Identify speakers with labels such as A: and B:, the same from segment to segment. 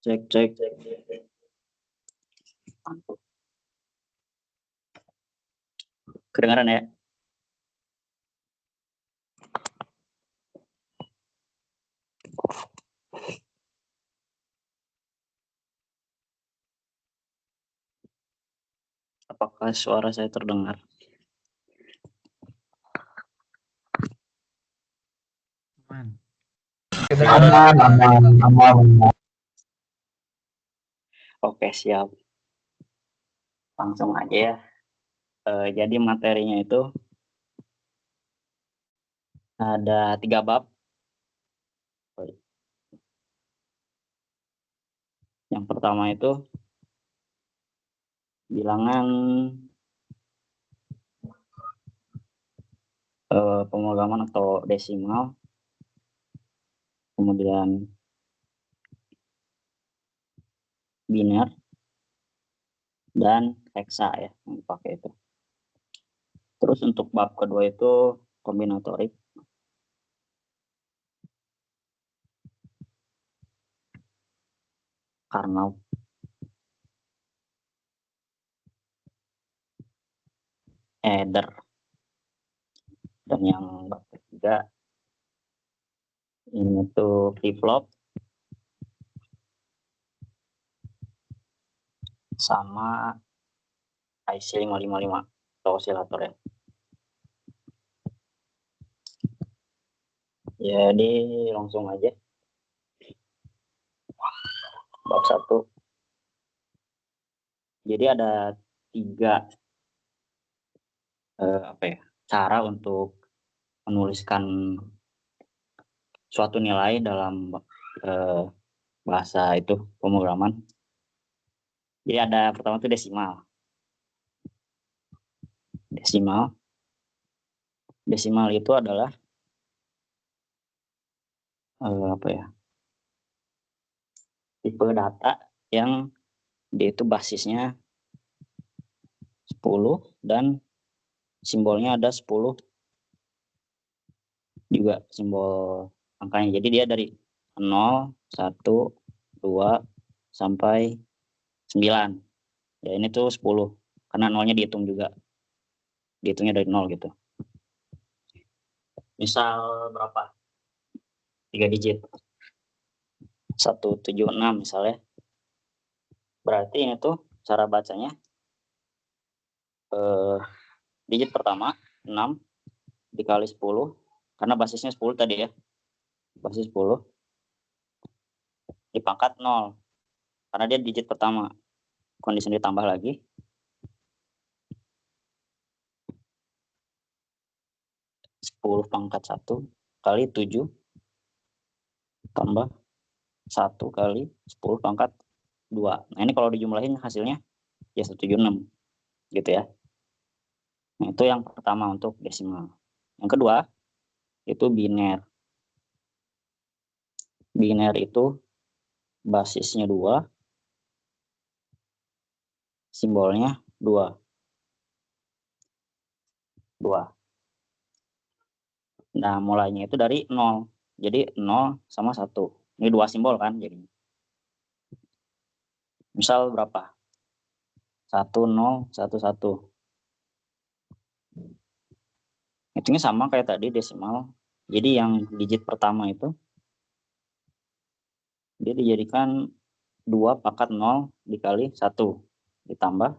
A: Cek. Kedengaran ya? Apakah suara saya terdengar?
B: Aman.
A: Oke, siap. Langsung aja ya. Jadi materinya itu ada 3 bab. Yang pertama itu bilangan pemrograman atau desimal, kemudian biner dan heksa ya yang dipakai itu. Terus untuk bab kedua itu kombinatorik. Karnaug, Eder, dan yang bab ketiga ini tuh flip-flop sama IC 555 atau osilator ya. Jadi langsung aja. Bab 1. Jadi ada 3 cara untuk menuliskan suatu nilai dalam bahasa itu pemrograman. Jadi ada pertama itu desimal. Desimal itu adalah tipe data yang dia itu basisnya 10 dan simbolnya ada 10 juga simbol angkanya. Jadi dia dari 0, 1, 2 sampai 9. Ya ini tuh 10 karena nolnya dihitung juga. Dihitungnya dari 0 gitu. Misal berapa? 3 digit. 176 misalnya. Berarti ini tuh cara bacanya digit pertama 6 dikali 10 karena basisnya 10 tadi ya. Basis 10 dipangkat 0 karena dia digit pertama. Kondisi ditambah lagi 10 pangkat 1 kali 7 tambah 1 kali 10 pangkat 2. Nah ini kalau dijumlahin hasilnya ya 176 gitu ya. Nah itu yang pertama untuk desimal. Yang kedua itu biner. Biner itu basisnya 2, simbolnya 2. Nah mulainya itu dari 0. Jadi 0 sama 1. Ini 2 simbol kan jadinya. Misal berapa? 1, 0, 1, 1. Hitungnya sama kayak tadi desimal. Jadi yang digit pertama itu dia dijadikan 2 pangkat 0 dikali 1 ditambah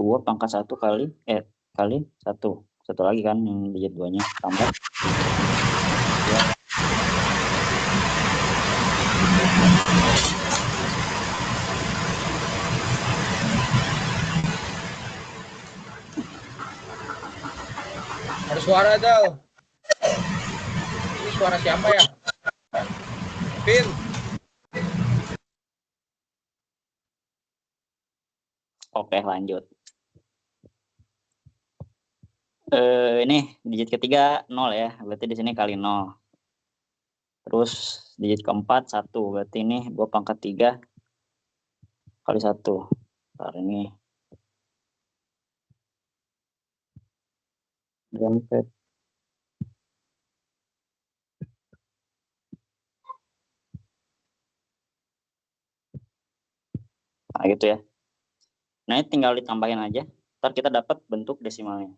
A: 2 pangkat 1 kali 1. Satu lagi kan yang digit 2-nya tambah 2.
C: Ada suara Dal. Ini suara siapa ya? Pin.
A: Oke lanjut. Ini digit ketiga 0 ya. Berarti di sini kali 0. Terus digit keempat 1. Berarti ini 2 pangkat 3 kali 1. Ntar ini bracket Nah, gitu ya. Nah, ini tinggal ditambahin aja. Ntar kita dapat bentuk desimalnya.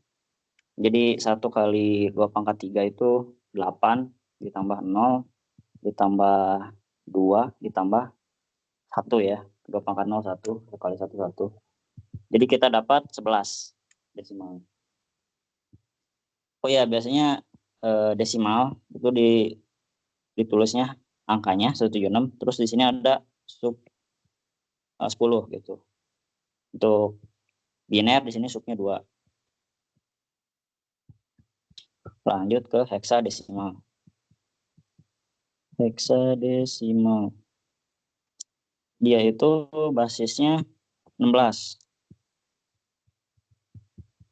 A: Jadi 1 kali 2 pangkat 3 itu 8, ditambah 0, ditambah 2, ditambah 1 ya. 2 pangkat 0, 1, 2 kali 1, 1. Jadi kita dapat 11 desimalnya. Oh ya, biasanya desimal itu ditulisnya angkanya 176, terus di sini ada sub 10 gitu. Untuk biner di sini subnya 2. Lanjut ke heksadesimal. Heksadesimal. Dia itu basisnya 16.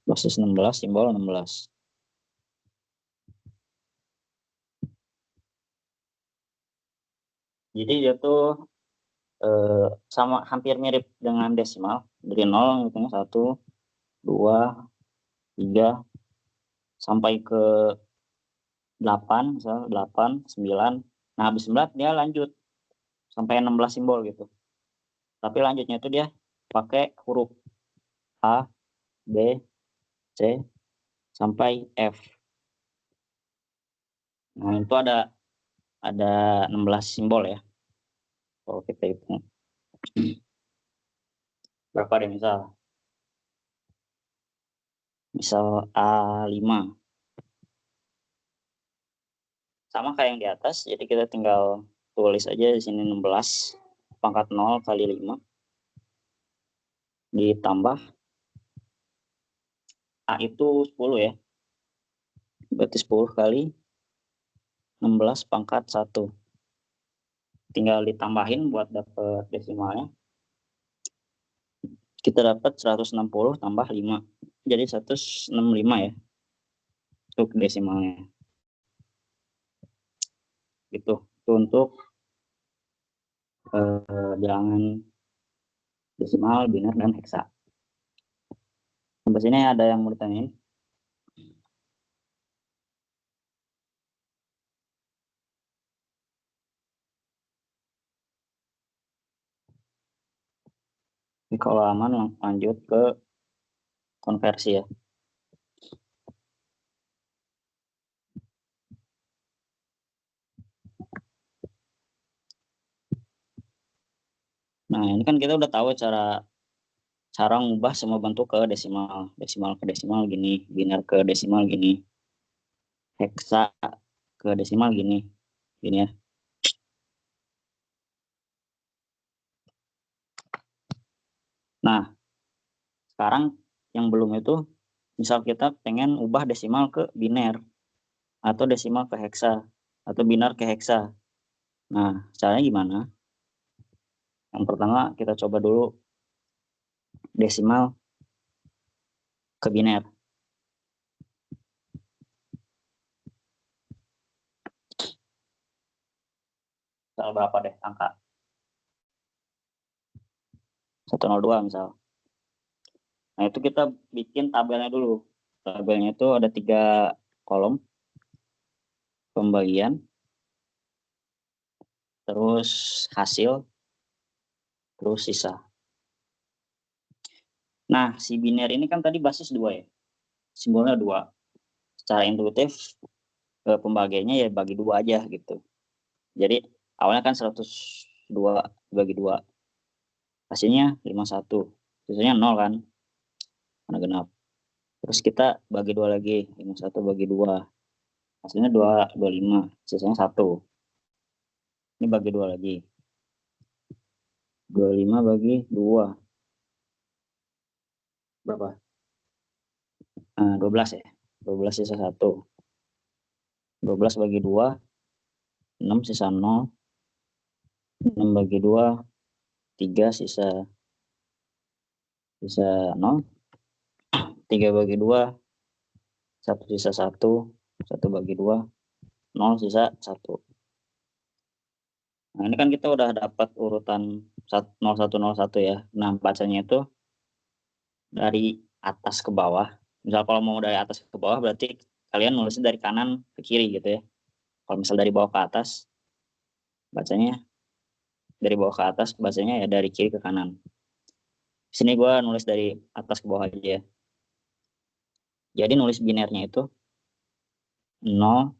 A: Basis 16, simbol 16. Jadi dia tuh sama hampir mirip dengan desimal. Dari 0 hitungnya 1, 2, 3, sampai ke 8, misal 8, 9. Nah, habis 9 dia lanjut sampai 16 simbol gitu. Tapi lanjutnya itu dia pakai huruf A, B, C, sampai F. Nah, itu ada 16 simbol ya. Kalau kita hitung. Berapa deh misal A5. Sama kayak yang di atas, jadi kita tinggal tulis aja di sini 16 pangkat 0 kali 5 ditambah A itu 10 ya. Berarti 10 kali 16 pangkat 1. Tinggal ditambahin buat dapat desimalnya. Kita dapat 160 tambah 5. Jadi 165 ya. Untuk desimalnya. Gitu. Itu untuk bilangan desimal, biner, dan heksa. Sampai sini ada yang mau ditanyain? Kalau aman lanjut ke konversi ya. Nah, ini kan kita udah tahu cara ngubah semua bentuk ke desimal. Desimal ke desimal gini, biner ke desimal gini, heksa ke desimal gini ya. Nah, sekarang yang belum itu, misal kita pengen ubah desimal ke biner, atau desimal ke heksa, atau biner ke heksa. Nah, caranya gimana? Yang pertama kita coba dulu desimal ke biner. Misal berapa deh angka? 102 misal. Nah, itu kita bikin tabelnya dulu. Tabelnya itu ada 3 kolom. Pembagian, terus hasil, terus sisa. Nah, si biner ini kan tadi basis 2 ya. Simbolnya 2. Secara intuitif pembagiannya ya bagi 2 aja gitu. Jadi awalnya kan 102 bagi 2. Hasilnya 51. Sisanya 0 kan? Karena genap. Terus kita bagi 2 lagi. 51 bagi 2. Hasilnya 25. Sisanya 1. Ini bagi 2 lagi. 25 bagi 2. Berapa? 12 ya. 12 sisa 1. 12 bagi 2, 6 sisa 0. 6 bagi 2, 3 sisa 0. 3 bagi 2, 1 sisa 1. 1 bagi 2, 0 sisa 1. Nah, ini kan kita udah dapat urutan 0101 ya. Nah, bacanya itu dari atas ke bawah. Misal kalau mau dari atas ke bawah berarti kalian nulisnya dari kanan ke kiri gitu ya. Kalau misal dari bawah ke atas, bacanya dari bawah ke atas, bacanya ya dari kiri ke kanan. Sini gue nulis dari atas ke bawah aja ya. Jadi nulis binernya itu 0,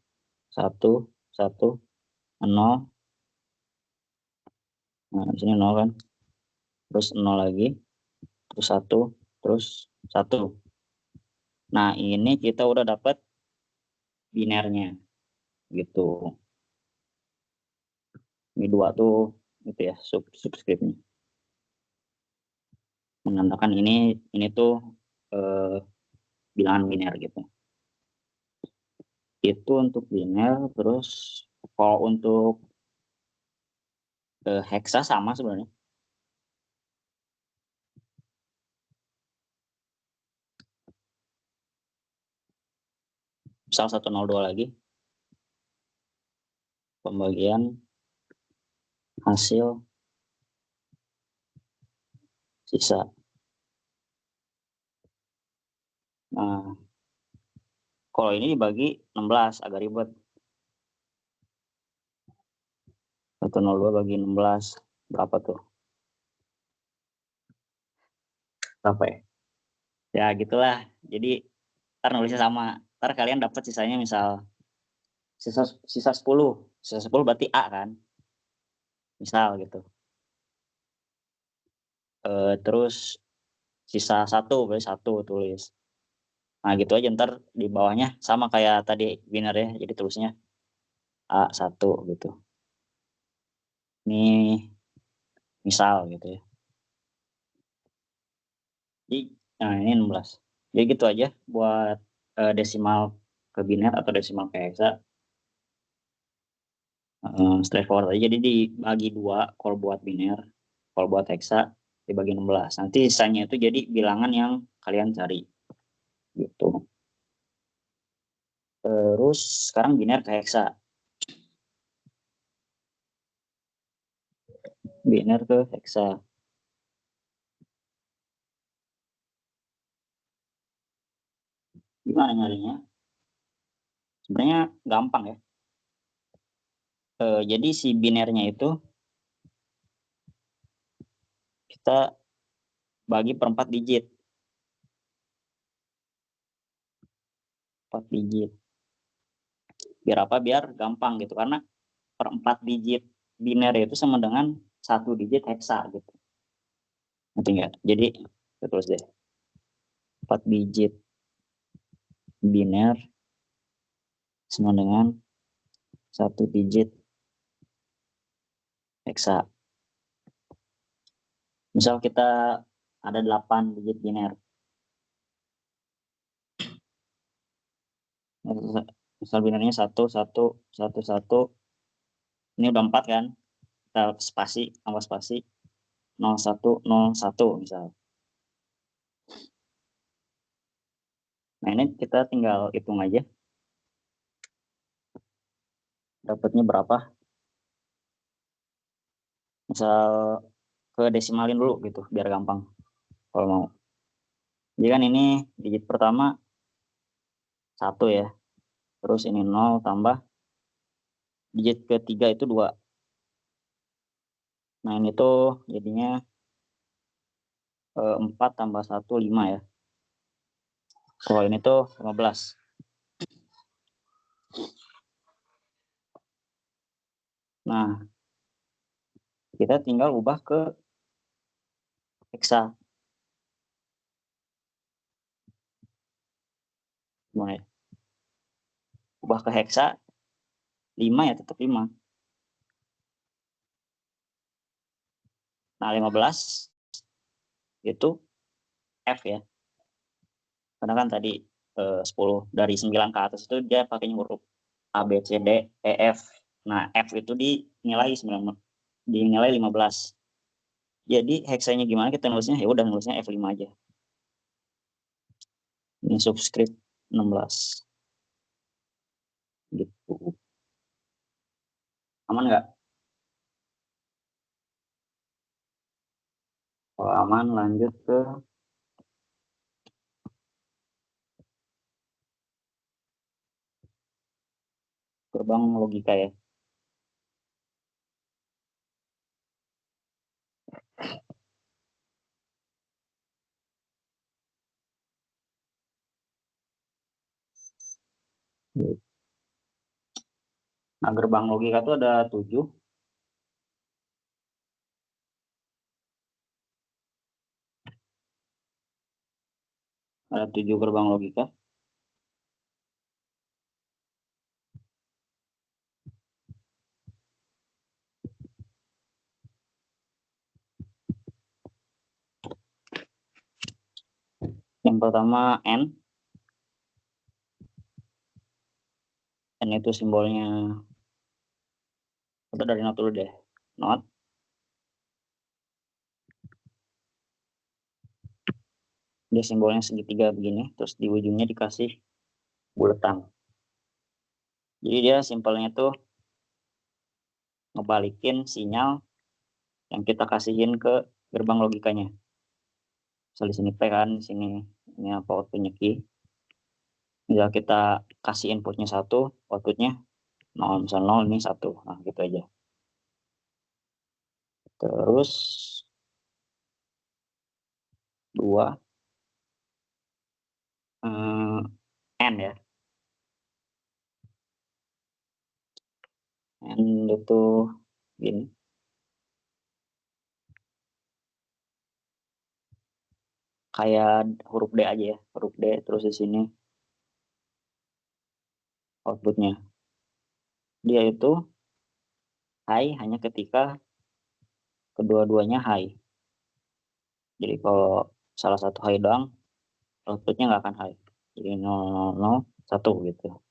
A: 1, 1, 0. Nah, di sini 0 kan. Terus 0 lagi. Terus 1. Terus 1. Nah, ini kita udah dapat binernya. Gitu. Ini 2 tuh itu ya, subscriptnya. Menandakan ini tuh bilangan biner gitu. Itu untuk biner. Terus kalau untuk hexa sama sebenarnya. Misal 102 lagi. Pembagian hasil sisa. Nah, kalau ini dibagi 16 agak ribet. 102 bagi 16 berapa tuh? Berapa ya? Ya gitulah. Jadi ntar nulisnya sama. Ntar kalian dapat sisanya misal sisa 10. Sisa 10 berarti A kan? Misal gitu. Terus sisa 1 berarti 1 tulis. Nah gitu aja, ntar di bawahnya sama kayak tadi winner ya. Jadi tulisnya A1 gitu. Ini misal gitu ya. Jadi, nah ini 16. Jadi gitu aja buat desimal ke biner atau desimal ke hexa. Straightforward aja. Jadi dibagi 2 kalau buat biner, kalau buat hexa dibagi 16. Nanti sisanya itu jadi bilangan yang kalian cari gitu. Terus sekarang biner ke hexa. Biner ke hexa. Gimana nyarinya? Sebenarnya gampang ya. Jadi si binernya itu kita bagi per 4 digit. 4 digit. Biar apa? Biar gampang gitu. Karena per 4 digit biner itu sama dengan 1 digit hexa gitu. Ngerti nggak? Jadi kita tulis deh. 4 digit biner sama dengan 1 digit hexa. Misal kita ada 8 digit biner. Misal binernya 1, 1, 1, 1. Ini udah 4 kan? Kita spasi, tambah spasi. 0, 1, 0, 1 misal. Nah ini kita tinggal hitung aja. Dapatnya berapa. Misal ke desimalin dulu gitu, biar gampang. Kalau mau. Jadi kan ini digit pertama 1 ya. Terus ini 0 tambah digit ketiga itu 2. Nah ini tuh jadinya 4 tambah 1, 5 ya. Kalau ini tuh 15. Nah, kita tinggal ubah ke hexa. Gimana ya? Ubah ke hexa 5 ya, tetap 5. Nah, 15 itu F ya. Karena kan tadi 10 dari 9 ke atas itu dia pakai huruf A, B, C, D, E, F. Nah, F itu dinilai 15. Jadi hexanya gimana kita nulisnya? Ya udah nulisnya F5 aja. Ini subscript 16. Gitu. Aman nggak? Kalau aman lanjut ke gerbang logika ya. Nah, gerbang logika itu ada 7. Ada 7 gerbang logika. Yang pertama N. N itu simbolnya, kita dari not dulu deh. Not. Dia simbolnya segitiga begini, terus di ujungnya dikasih buletan. Jadi dia simpelnya tuh ngebalikin sinyal yang kita kasihin ke gerbang logikanya. Misal di sini P kan, di sini ini apa outputnya Q. Misal kita kasih inputnya 1, outputnya 0, misal 0 ini 1. Nah, gitu aja. Terus 2 N ya. N itu gini. Kayak huruf D aja ya, huruf D terus di sini outputnya. Dia itu high hanya ketika kedua-duanya high. Jadi kalau salah satu high doang, outputnya nggak akan high. Jadi 0, 0, 0, 1 gitu.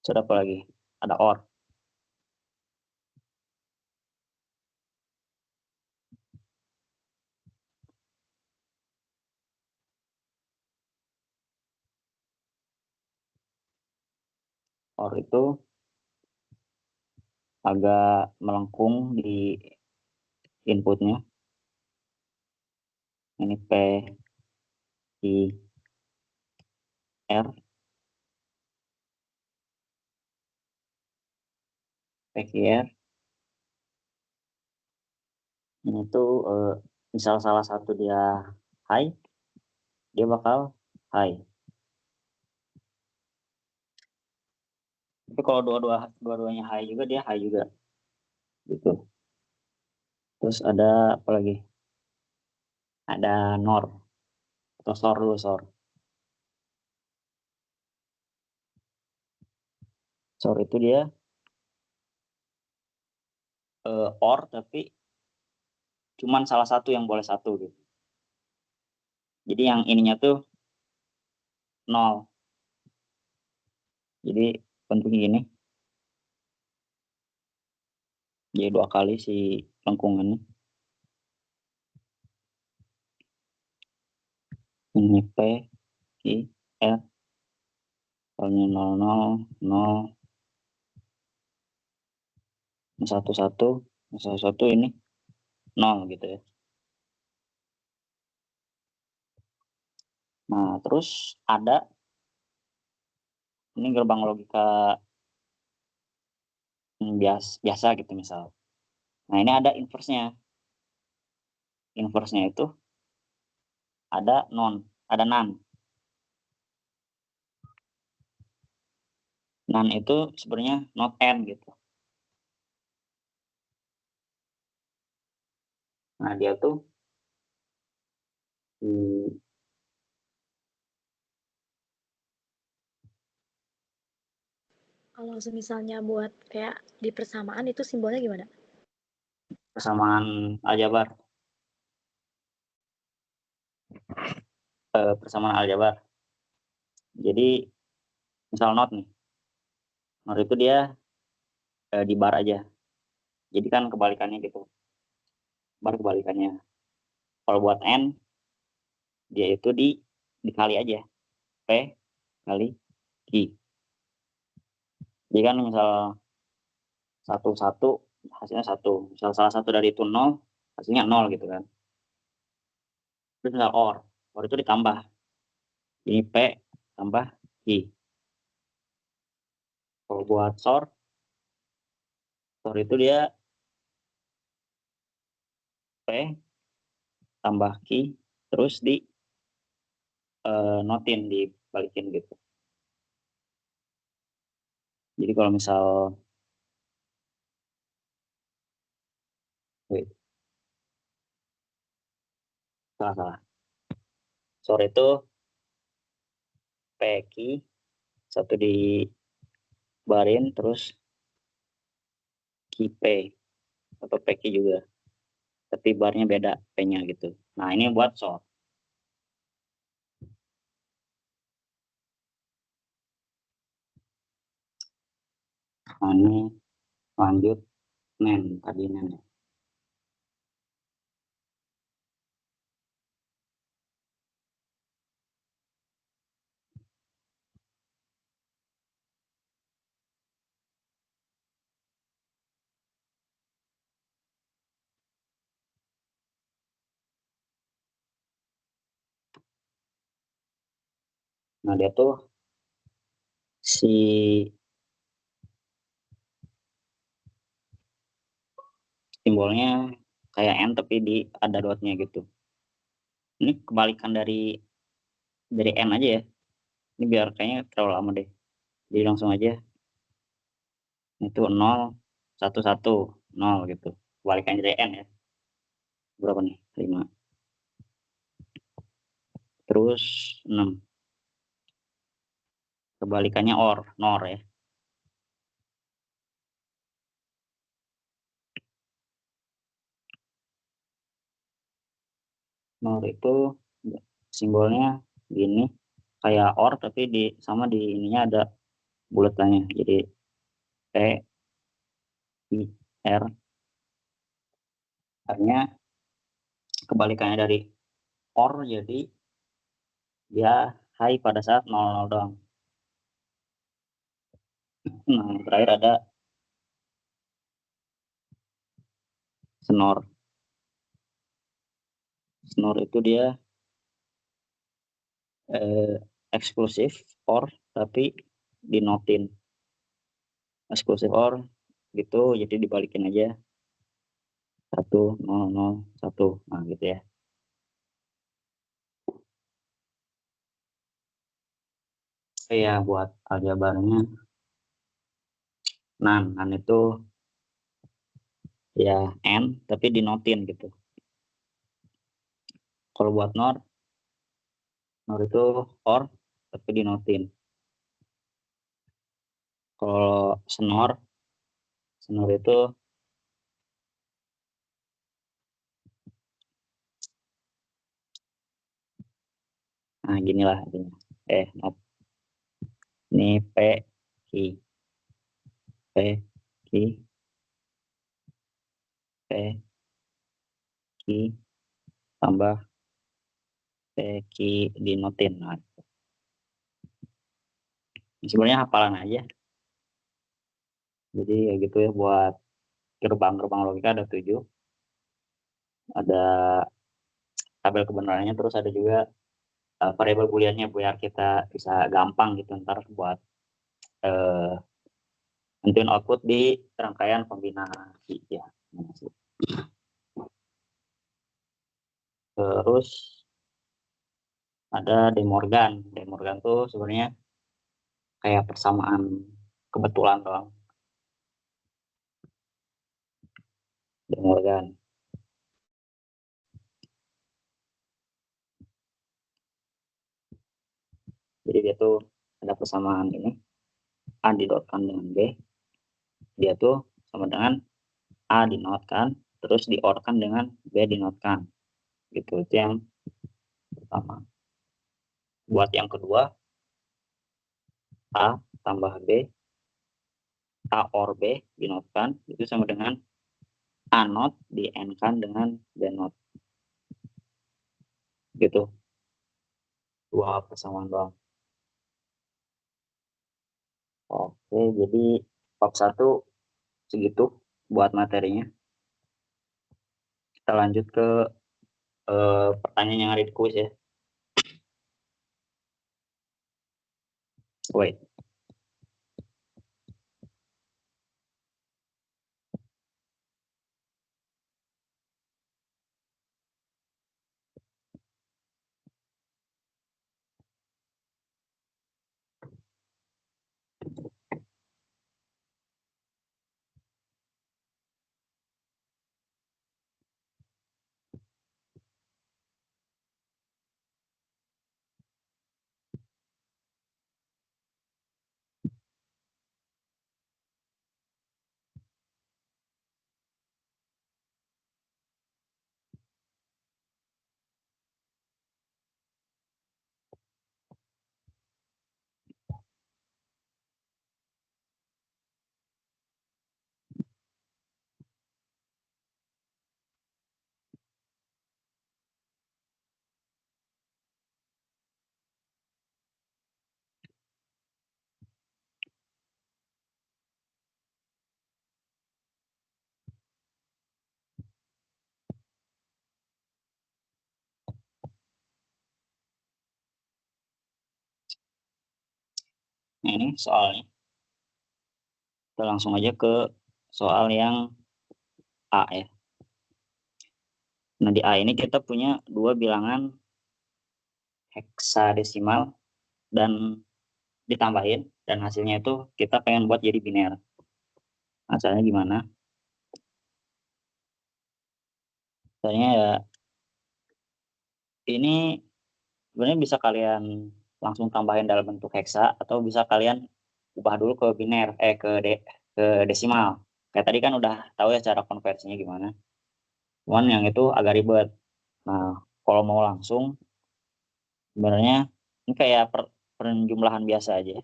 A: Terus apa lagi? Ada OR. OR itu agak melengkung di inputnya. Ini P, I, R, P, Q, R. Ini tuh misal salah satu dia high, dia bakal high. Tapi kalau dua-duanya high juga, dia high juga. Gitu. Terus ada apa lagi? Ada NOR. Atau SOR dulu, SOR. SOR itu dia OR tapi cuman salah satu yang boleh 1 gitu. Jadi yang ininya tuh 0. Jadi bentuknya gini. Jadi 2 kali si lengkungannya. Ini P, Q, R. Soalnya 0, 0, 0. 1, 1. 1, 1 ini 0 gitu ya. Nah, terus ada ini gerbang logika biasa gitu misal. Nah, ini ada inverse-nya. Inverse-nya itu ada NaN. NaN itu sebenarnya not N gitu. Nah, dia tuh
B: Kalau misalnya buat kayak di persamaan itu simbolnya gimana?
A: persamaan aljabar. Persamaan aljabar. Jadi misal not nih. Not itu dia di bar aja. Jadi kan kebalikannya gitu. Bar kebalikannya. Kalau buat N, dia itu dikali aja. P kali Q. Jadi kan misal 1, 1 hasilnya 1. Misal salah satu dari itu 0, hasilnya 0 gitu kan. Terus misal OR. OR itu ditambah. Ini P tambah Q. Kalau buat SOR itu dia P tambah Q terus di notin dibalikin gitu. Jadi kalau misal salah. Sore itu PQ satu di barin terus QP atau PQ juga. Tapi barnya beda P-nya gitu. Nah, ini buat short. Nah, ini lanjut nen tadi nen. Nah, dia tuh si simbolnya kayak N tapi ada dotnya gitu. Ini kebalikan dari N aja ya. Ini biar kayaknya terlalu lama deh. Jadi langsung aja itu 0 1 1 0 gitu. Kebalikan dari N ya. Berapa nih? 5. Terus 6. Kebalikannya NOR ya. NOR itu simbolnya gini kayak OR tapi sama di ininya ada buletannya. Jadi T I R artinya kebalikannya dari OR, jadi dia high pada saat 00 doang. Nah, yang terakhir ada SNOR. SNOR itu dia eksklusif OR tapi dinotin eksklusif OR gitu, jadi dibalikin aja 1001. Nah gitu ya. Ya buat aljabarnya nan itu ya N tapi dinotin gitu. Kalau buat NOR itu OR tapi dinotin. Kalau SNOR itu nah ginilah artinya. Not. Ini P Q tambah PQ dinotin. Nah, sebenarnya hafalan aja. Jadi ya gitu ya, buat gerbang logika ada 7. Ada tabel kebenarannya, terus ada juga variabel booleannya biar kita bisa gampang gitu ntar buat nentuin output di rangkaian kombinasi ya. Terus ada De Morgan. De Morgan tuh sebenarnya kayak persamaan kebetulan doang. De Morgan. Jadi dia tuh ada persamaan ini, A didotkan dengan B, dia tuh sama dengan A dinotkan, terus diorkan dengan B dinotkan. Gitu, itu yang pertama. Buat yang kedua, A tambah B, A or B dinotkan, itu sama dengan A not di N-kan dengan B not. Gitu. Dua persamaan doang. Oke, jadi bab 1 segitu buat materinya. Kita lanjut ke pertanyaan yang ada di kuis ya. Wait. Nah, ini soalnya. Kita langsung aja ke soal yang A ya. Nah, di A ini kita punya dua bilangan heksadesimal dan ditambahin, dan hasilnya itu kita pengen buat jadi biner. Nah, caranya gimana? Caranya ya, ini sebenarnya bisa kalian langsung tambahin dalam bentuk heksa, atau bisa kalian ubah dulu ke biner, ke desimal. Kayak tadi kan udah tahu ya cara konversinya gimana. Cuman yang itu agak ribet. Nah, kalau mau langsung, sebenarnya ini kayak penjumlahan biasa aja.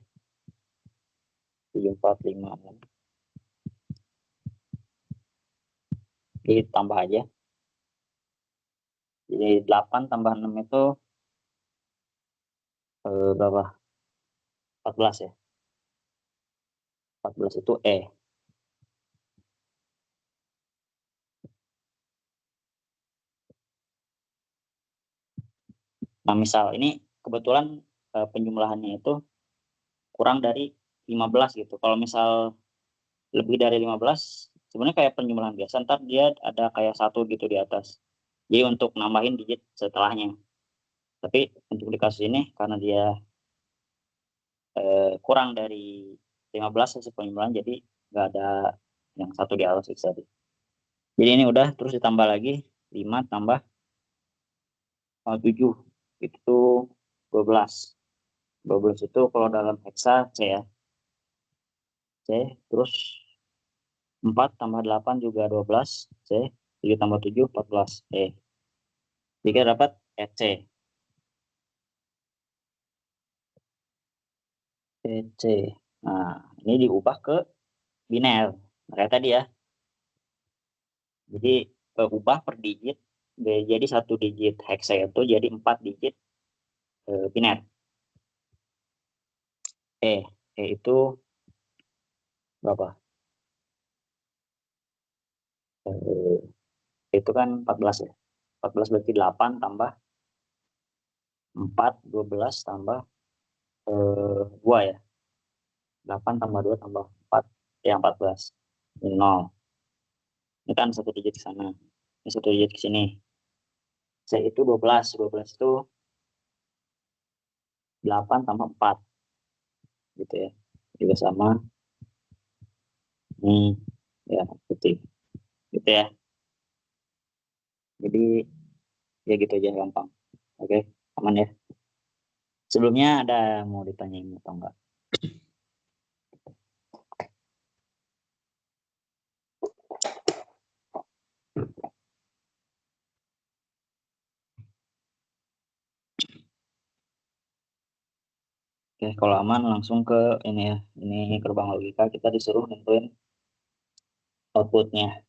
A: 7, 4, 5, 6. Ditambah aja. Jadi 8 tambah 6 itu berapa? 14 ya. 14 itu E. Nah, misal ini kebetulan penjumlahannya itu kurang dari 15 gitu. Kalau misal lebih dari 15, sebenarnya kayak penjumlahan biasa, ntar dia ada kayak 1 gitu di atas. Jadi untuk nambahin digit setelahnya. Tapi untuk di kasus ini, karena dia kurang dari 15 hasil penjumlahan, jadi nggak ada yang 1 di atas tadi. Jadi ini udah, terus ditambah lagi 5 tambah 7 itu 12. 12 itu kalau dalam heksa C ya. C, terus 4 tambah 8 juga 12 C, 7 tambah 7 14 E. Jika dapat EC. EC. Nah, ini diubah ke biner. Kayak tadi ya. Jadi ubah per digit jadi 1 digit heksa itu jadi 4 digit biner. E itu berapa? Itu kan 14 ya. 14 berarti 8 tambah 4, 12 tambah 2 ya. 8 tambah 2 tambah 4, ya 14. 0. Ini kan 1 digit ke sana. Ini 1 digit ke sini. C itu 12. 12 itu 8 tambah 4. Gitu ya. Juga sama. Ya, putih. Gitu ya. Jadi, ya gitu aja, gampang. Oke, aman ya. Sebelumnya ada mau ditanyain atau enggak? Oke, kalau aman langsung ke ini ya. Ini gerbang logika, kita disuruh nentuin outputnya.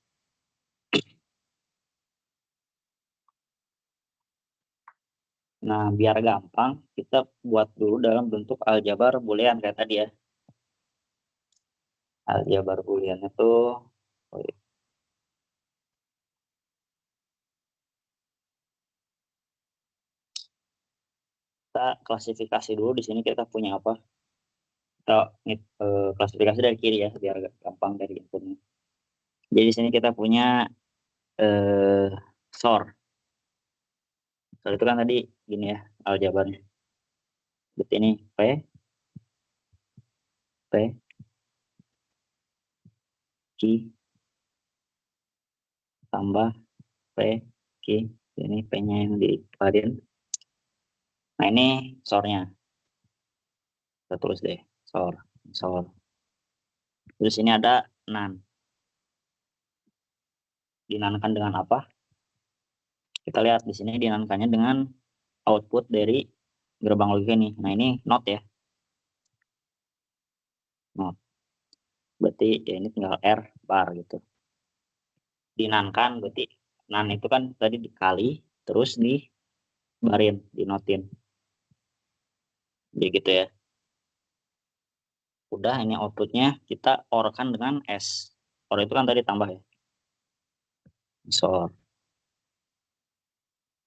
A: Nah, biar gampang, kita buat dulu dalam bentuk aljabar boolean kayak tadi ya. Aljabar boolean itu kita klasifikasi dulu. Di sini kita punya apa? Kita klasifikasi dari kiri ya, biar gampang dari inputnya. Jadi di sini kita punya sort. Sort itu kan tadi gini ya aljabarnya. Berarti ini P Q tambah P Q. Ini P-nya yang dikeluarin. Nah, ini sortnya. Kita tulis deh, sort. Terus ini ada nan. Dinankan dengan apa? Kita lihat di sini dinankannya dengan output dari gerbang logika ini. Nah, ini not ya. Not. Berarti ya ini tinggal R bar gitu. Dinankan berarti nan itu kan tadi dikali terus dibarin, dinotin. Jadi gitu ya. Udah, ini outputnya kita orkan dengan S. Or itu kan tadi tambah ya. Sort.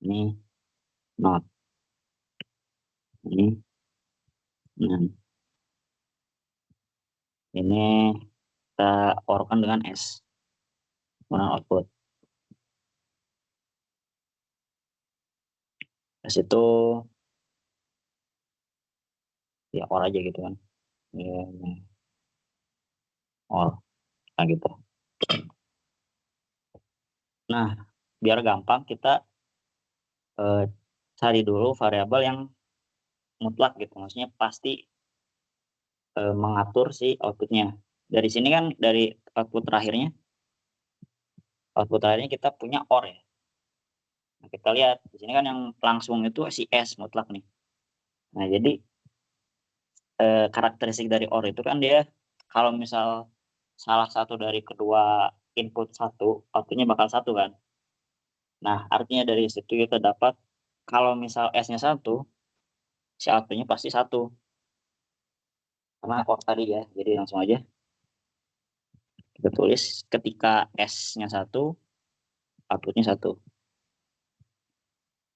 A: Ini not. Ini nan. Ini kita OR-kan dengan S. Mana output. S itu ya OR aja gitu kan. Ya, OR. Nah gitu. Nah, biar gampang kita cari dulu variabel yang mutlak gitu. Maksudnya pasti mengatur si outputnya. Dari sini kan dari output terakhirnya kita punya OR ya. Nah, kita lihat di sini kan yang langsung itu si S mutlak nih. Nah, jadi karakteristik dari OR itu kan dia kalau misal salah satu dari kedua input satu, outputnya bakal satu kan. Nah, artinya dari situ kita dapat kalau misal S-nya satu, si outputnya pasti satu. Karena OR tadi ya, jadi langsung aja kita tulis ketika S-nya satu, outputnya satu.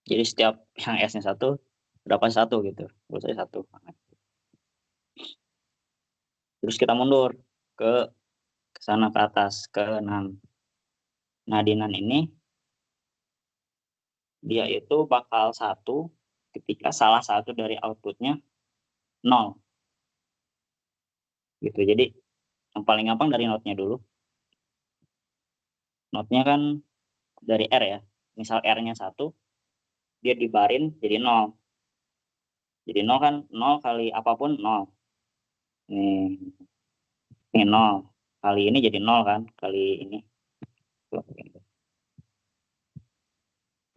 A: Jadi setiap yang S-nya satu, dapat satu gitu. Menurut saya satu. Terus kita mundur ke sana ke atas, ke 6. Nah, di 6 ini, dia itu bakal satu ketika salah satu dari outputnya 0. Gitu. Jadi, yang paling gampang dari notnya dulu. Notnya kan dari R ya. Misal R-nya 1, dia dibarin jadi 0. Jadi 0 kan 0 kali apapun 0. Ini 0. Kali ini jadi 0 kan. Kali ini.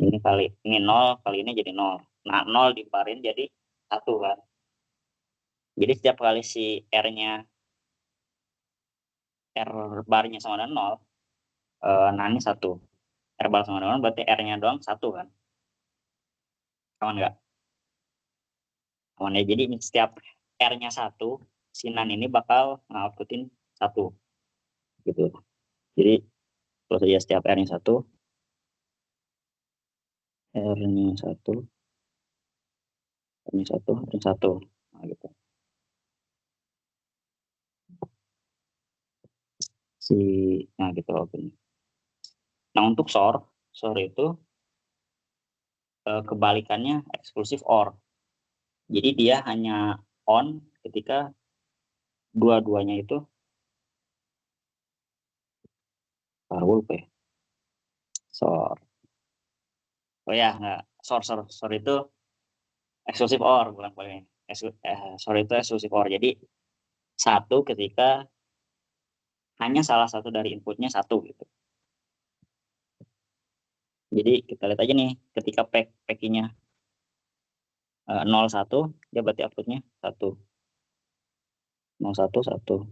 A: Ini kali ini 0, kali ini jadi 0. Nah, 0 dibarin jadi 1 kan. Jadi setiap kali si R-nya R barnya sama dengan 0, nah ini 1. R bar sama dengan 0 berarti R-nya doang 1 kan. Aman nggak? Aman ya. Jadi setiap R-nya 1, si NaN ini bakal outputin 1. Gitu. Jadi kalau saja setiap R-nya 1, R-nya 1, R-nya 1, R-nya 1. Nah, gitu. Nah gitu outputnya. Nah untuk SOR itu kebalikannya eksklusif OR. Jadi dia hanya on ketika dua-duanya itu lupa ya. SOR. Oh ya, enggak. SOR itu eksklusif OR bukan paling. SOR itu eksklusif OR. Jadi satu ketika hanya salah satu dari inputnya satu gitu. Jadi kita lihat aja nih ketika PEC-nya 01, dia berarti outputnya 1. 01 1.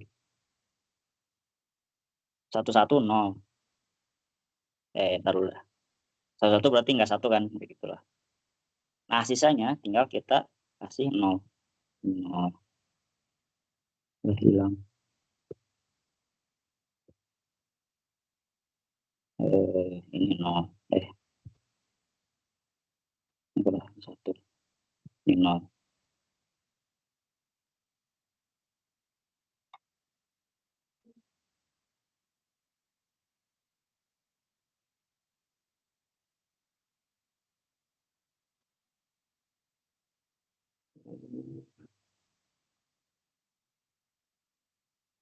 A: 11 0. Ntar dulu lah. 11 berarti enggak 1 kan, begitulah. Nah, sisanya tinggal kita kasih 0. 0. Udah hilang. Ini 0. Ini udah 1. Ini 0.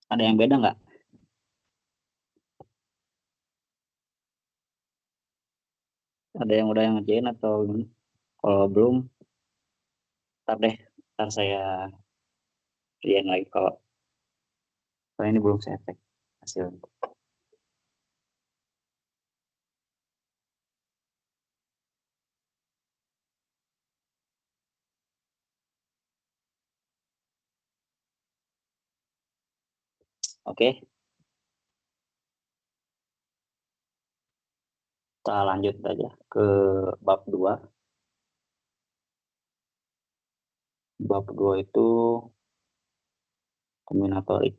A: Ada yang beda nggak? Ada yang udah yang ngerjain atau gimana? Kalau belum, ntar saya kerjain lagi kalau ini belum saya cek hasilnya. Oke, kita lanjut aja ke bab 2. Bab 2 itu kombinatorik.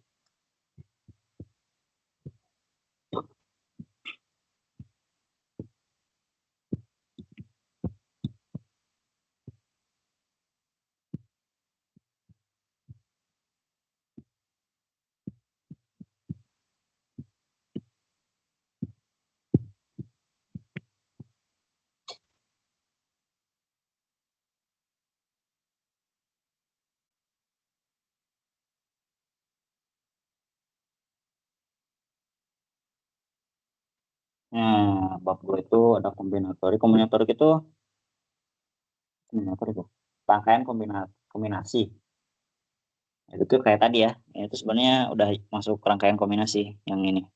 A: Nah, bab 2 itu ada kombinator. Kombinator itu rangkaian kombinasi. Itu kayak tadi ya. Itu sebenarnya udah masuk rangkaian kombinasi yang ini.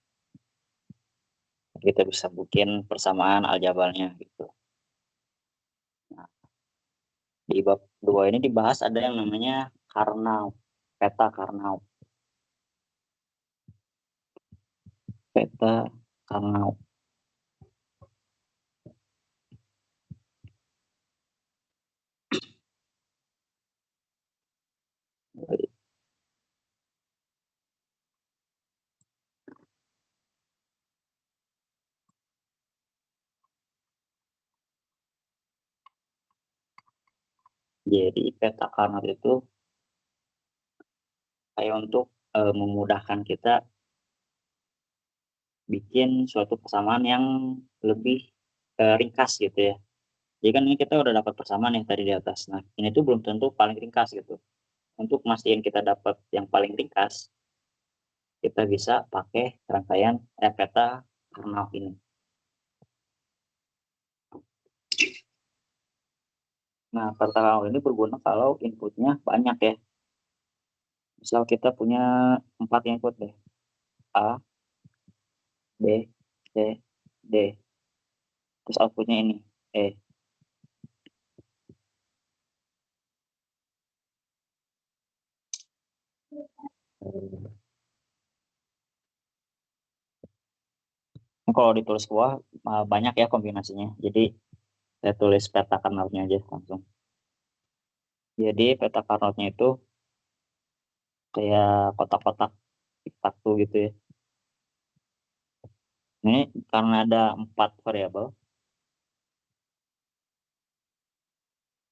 A: Kita bisa bikin persamaan aljabarnya gitu. Nah, di bab 2 ini dibahas ada yang namanya Karnaugh, peta Karnaugh. Peta Karnaugh. Jadi peta Karnaugh itu kayak untuk memudahkan kita bikin suatu persamaan yang lebih ringkas gitu ya. Jadi kan ini kita udah dapat persamaan yang tadi di atas. Nah, ini tuh belum tentu paling ringkas gitu. Untuk mastiin kita dapat yang paling ringkas, kita bisa pakai rangkaian peta Karnaugh ini. Nah, peta Karnaugh ini berguna kalau inputnya banyak ya. Misal kita punya 4 input deh. A, B, C, D. Terus outputnya ini, E. Nah, kalau ditulis ke bawah banyak ya kombinasinya. Jadi saya tulis peta Karnaugh-nya aja langsung. Jadi peta Karnaugh-nya itu kayak kotak-kotak satu gitu ya. Ini karena ada 4 variabel,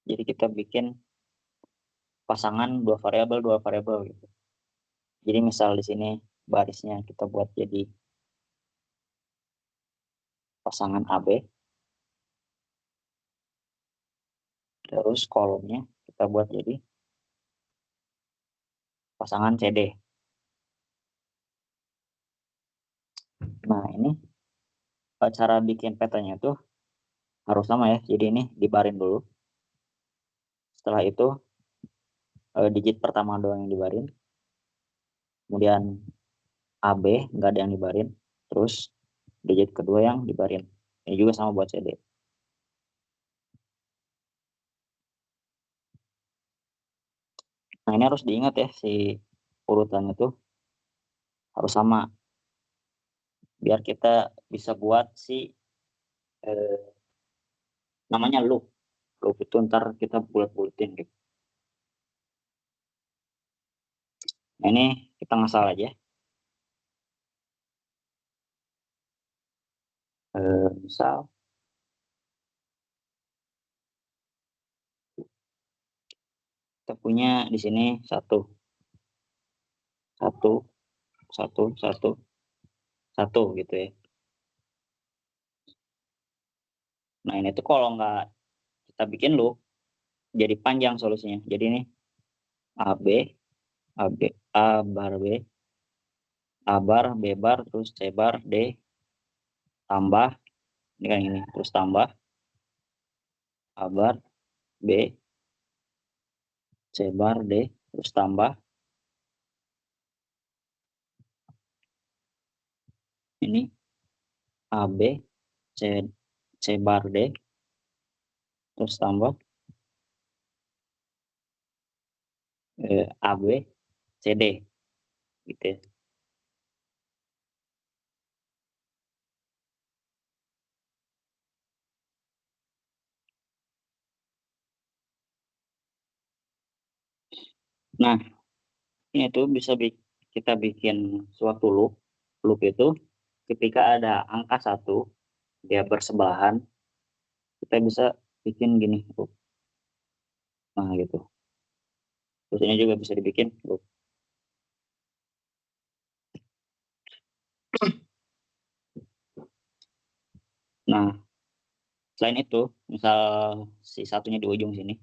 A: jadi kita bikin pasangan 2 variabel gitu. Jadi misal di sini barisnya kita buat jadi pasangan AB, terus kolomnya kita buat jadi pasangan CD. Nah, ini cara bikin petanya tuh harus sama ya. Jadi ini dibarin dulu. Setelah itu digit pertama doang yang dibarin. Kemudian AB nggak ada yang dibarin. Terus digit kedua yang dibarin. Ini juga sama buat CD. Nah, ini harus diingat ya, si urutannya tuh harus sama. Biar kita bisa buat si namanya loop. Loop itu ntar kita bulat-bulatin gitu. Nah, ini kita ngasal aja. Misal kita punya di sini satu gitu ya. Nah, ini tuh kalau nggak kita bikin loop jadi panjang solusinya. Jadi ini AB, AB, A bar B, A bar, B bar, terus C bar, D, tambah, ini kan ini, terus tambah, A bar, B, C bar, D, terus tambah, ini, A, B, C, C bar, D, terus tambah, A, B, C, D, gitu ya. Nah, ini tuh bisa kita bikin suatu loop. Loop itu ketika ada angka 1, dia bersebelahan, kita bisa bikin gini loop. Nah, gitu. Terus ini juga bisa dibikin loop. Nah, selain itu, misal si satunya di ujung sini,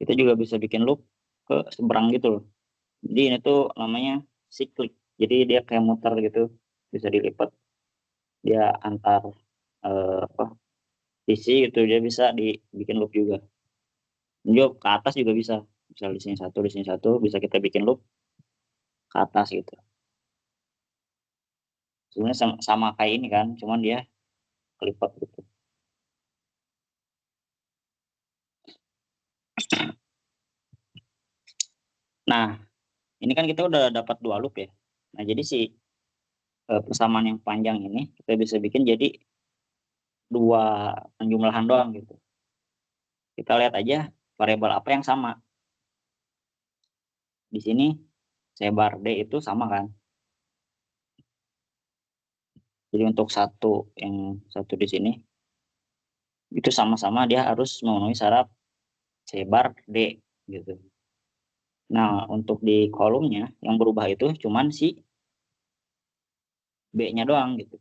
A: kita juga bisa bikin loop ke seberang gitu loh. Jadi ini tuh namanya cyclic. Jadi dia kayak muter gitu, bisa dilipat. dia antar sisi itu dia bisa dibikin loop juga. Juga ke atas juga bisa. Misal di sini satu bisa kita bikin loop ke atas gitu. Sebenarnya sama kayak ini kan, cuman dia kelipat gitu. Nah, ini kan kita udah dapat 2 loop ya. Nah, jadi si persamaan yang panjang ini kita bisa bikin jadi 2 penjumlahan doang gitu. Kita lihat aja variabel apa yang sama. Di sini sebar D itu sama kan. Jadi untuk yang satu di sini itu sama-sama dia harus memenuhi syarat sebar D gitu. Nah, untuk di kolomnya yang berubah itu cuman si B-nya doang gitu.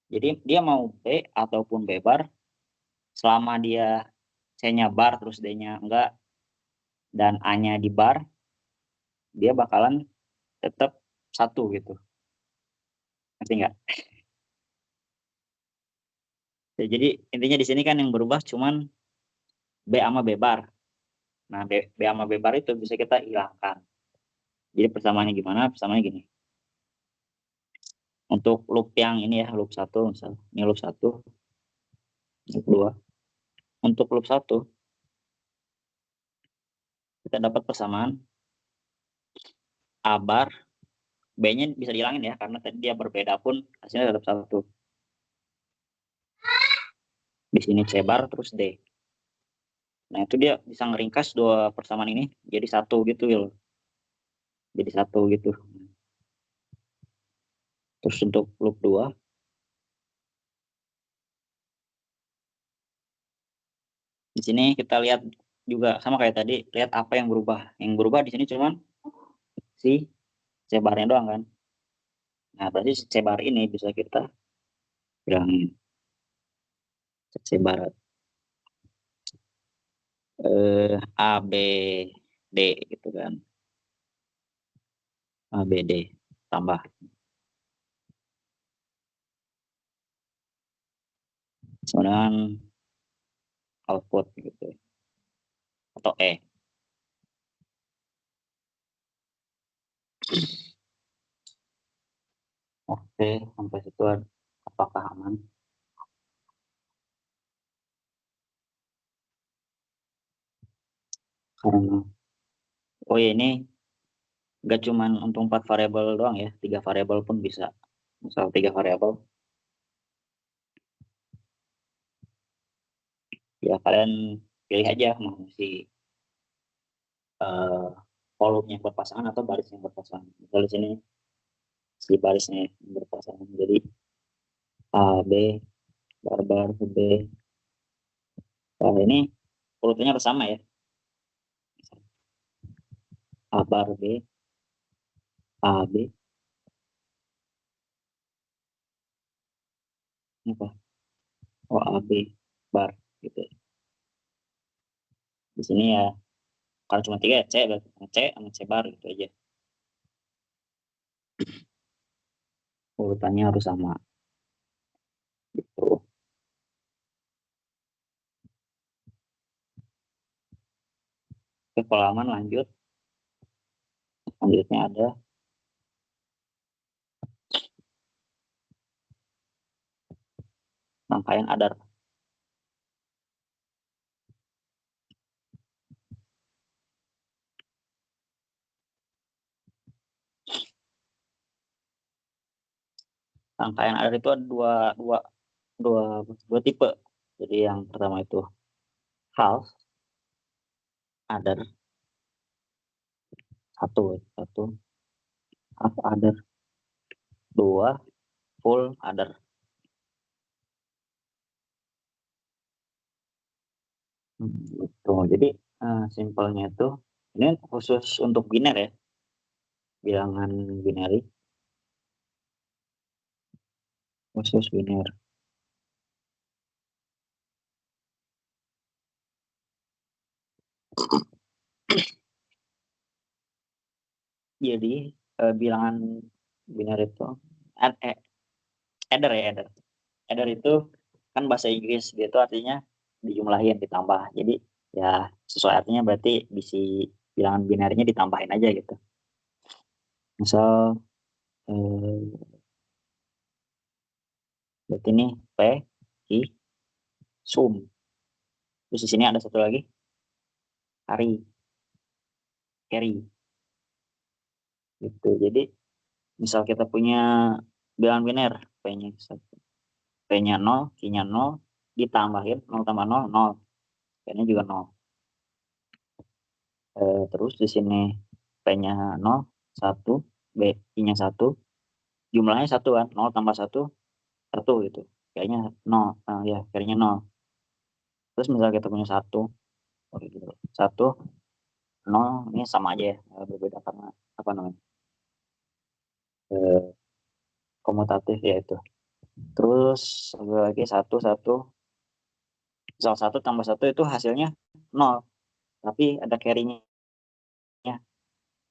A: Jadi dia mau B ataupun B bar, selama dia C-nya bar terus D-nya enggak dan A-nya di bar, dia bakalan tetap 1 gitu. Ngerti nggak? Ya, jadi intinya di sini kan yang berubah cuman B sama B bar. Nah, B sama B bar itu bisa kita hilangkan. Jadi persamaannya gimana? Persamaannya gini. Untuk loop yang ini ya, loop 1 misal. Ini loop 1, loop 2. Untuk loop 1 kita dapat persamaan A bar, B-nya bisa dihilangin ya karena tadi dia berbeda pun hasilnya tetap 1. Di sini C bar terus D. Nah, itu dia bisa ngeringkas 2 persamaan ini jadi 1 gitu loh. Jadi 1 gitu. Terus untuk loop 2 di sini kita lihat juga sama kayak tadi, lihat apa yang berubah. Yang berubah di sini cuman si C barnya doang kan. Nah, berarti si C bar ini bisa kita bilangin C bar A B D gitu kan. A B D tambah dengan output gitu atau E. Oke, sampai situ apakah aman? Karena oh ya, ini nggak cuman untuk 4 variabel doang ya, 3 variabel pun bisa. Misal 3 variabel, ya kalian pilih aja mau si kolom yang berpasangan atau baris yang berpasangan. Misal di sini si barisnya yang berpasangan. Jadi A B bar B. Nah, ini urutannya harus sama ya. A bar B A B apa? Oh, A B bar gitu. Di sini ya kalau cuma 3 ya C berarti C sama C bar gitu aja. Urutannya harus sama gitu. Oke, kalau aman lanjut. Selanjutnya ada rangkaian adar. Rangkaian adar itu ada dua tipe. Jadi yang pertama itu half adar, satu half adar, 2 full adar. Gitu. Jadi simpelnya itu ini khusus untuk biner ya, bilangan binary khusus biner. Jadi bilangan biner itu Adder ya, adder. Adder itu kan bahasa Inggris, dia itu artinya dijumlahin, ditambah. Jadi ya sesuai artinya berarti bilangan binernya ditambahin aja gitu. Misal berarti ini P, I, sum. Terus di sini ada satu lagi, carry. Gitu. Jadi misal kita punya bilangan biner, P-nya 1. P-nya 0, Q-nya 0, ditambahin 0 tambah 0, 0. P-nya juga 0. Terus di sini P-nya 0, 1, Q-nya 1, jumlahnya 1 kan, 0 tambah 1, 1 gitu. Kayaknya 0, ya kayaknya 0. Terus misal kita punya 1, 1, 0, ini sama aja ya, berbeda karena apa namanya, komutatif ya itu. Terus lagi 1, 1, misal 1 tambah 1 itu hasilnya 0, tapi ada carry-nya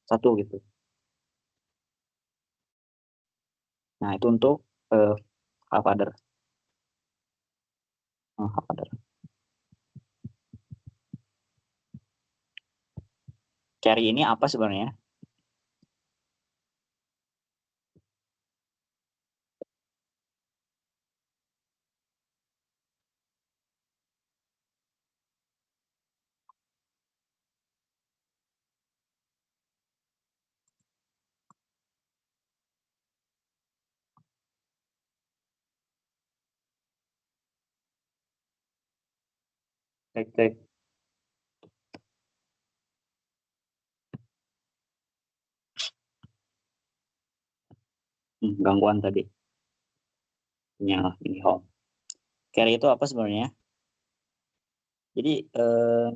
A: 1 gitu. Nah itu untuk half adder. Half adder. Carry ini apa sebenarnya? Cek. Gangguan tadi. Nyala ini home. Carry itu apa sebenarnya? Jadi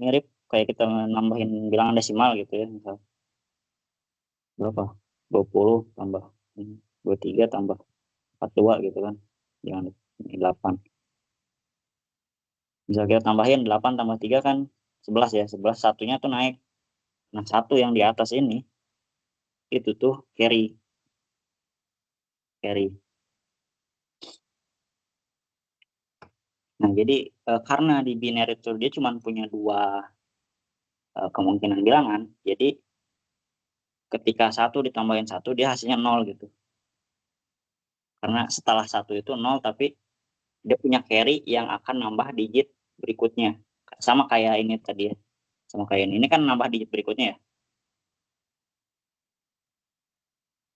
A: mirip kayak kita nambahin bilangan desimal gitu ya, misal berapa? 20 tambah 23 tambah 42 gitu kan. Jangan 8. Misal kita tambahin 8 tambah 3 kan 11 ya. 11 satunya tuh naik. Nah, satu yang di atas ini itu tuh carry. Nah, jadi karena di binary itu dia cuma punya 2 kemungkinan bilangan, jadi ketika 1 ditambahin 1 dia hasilnya 0 gitu. Karena setelah 1 itu 0, tapi dia punya carry yang akan nambah digit berikutnya. Sama kayak ini tadi ya. Sama kayak ini kan nambah digit berikutnya ya.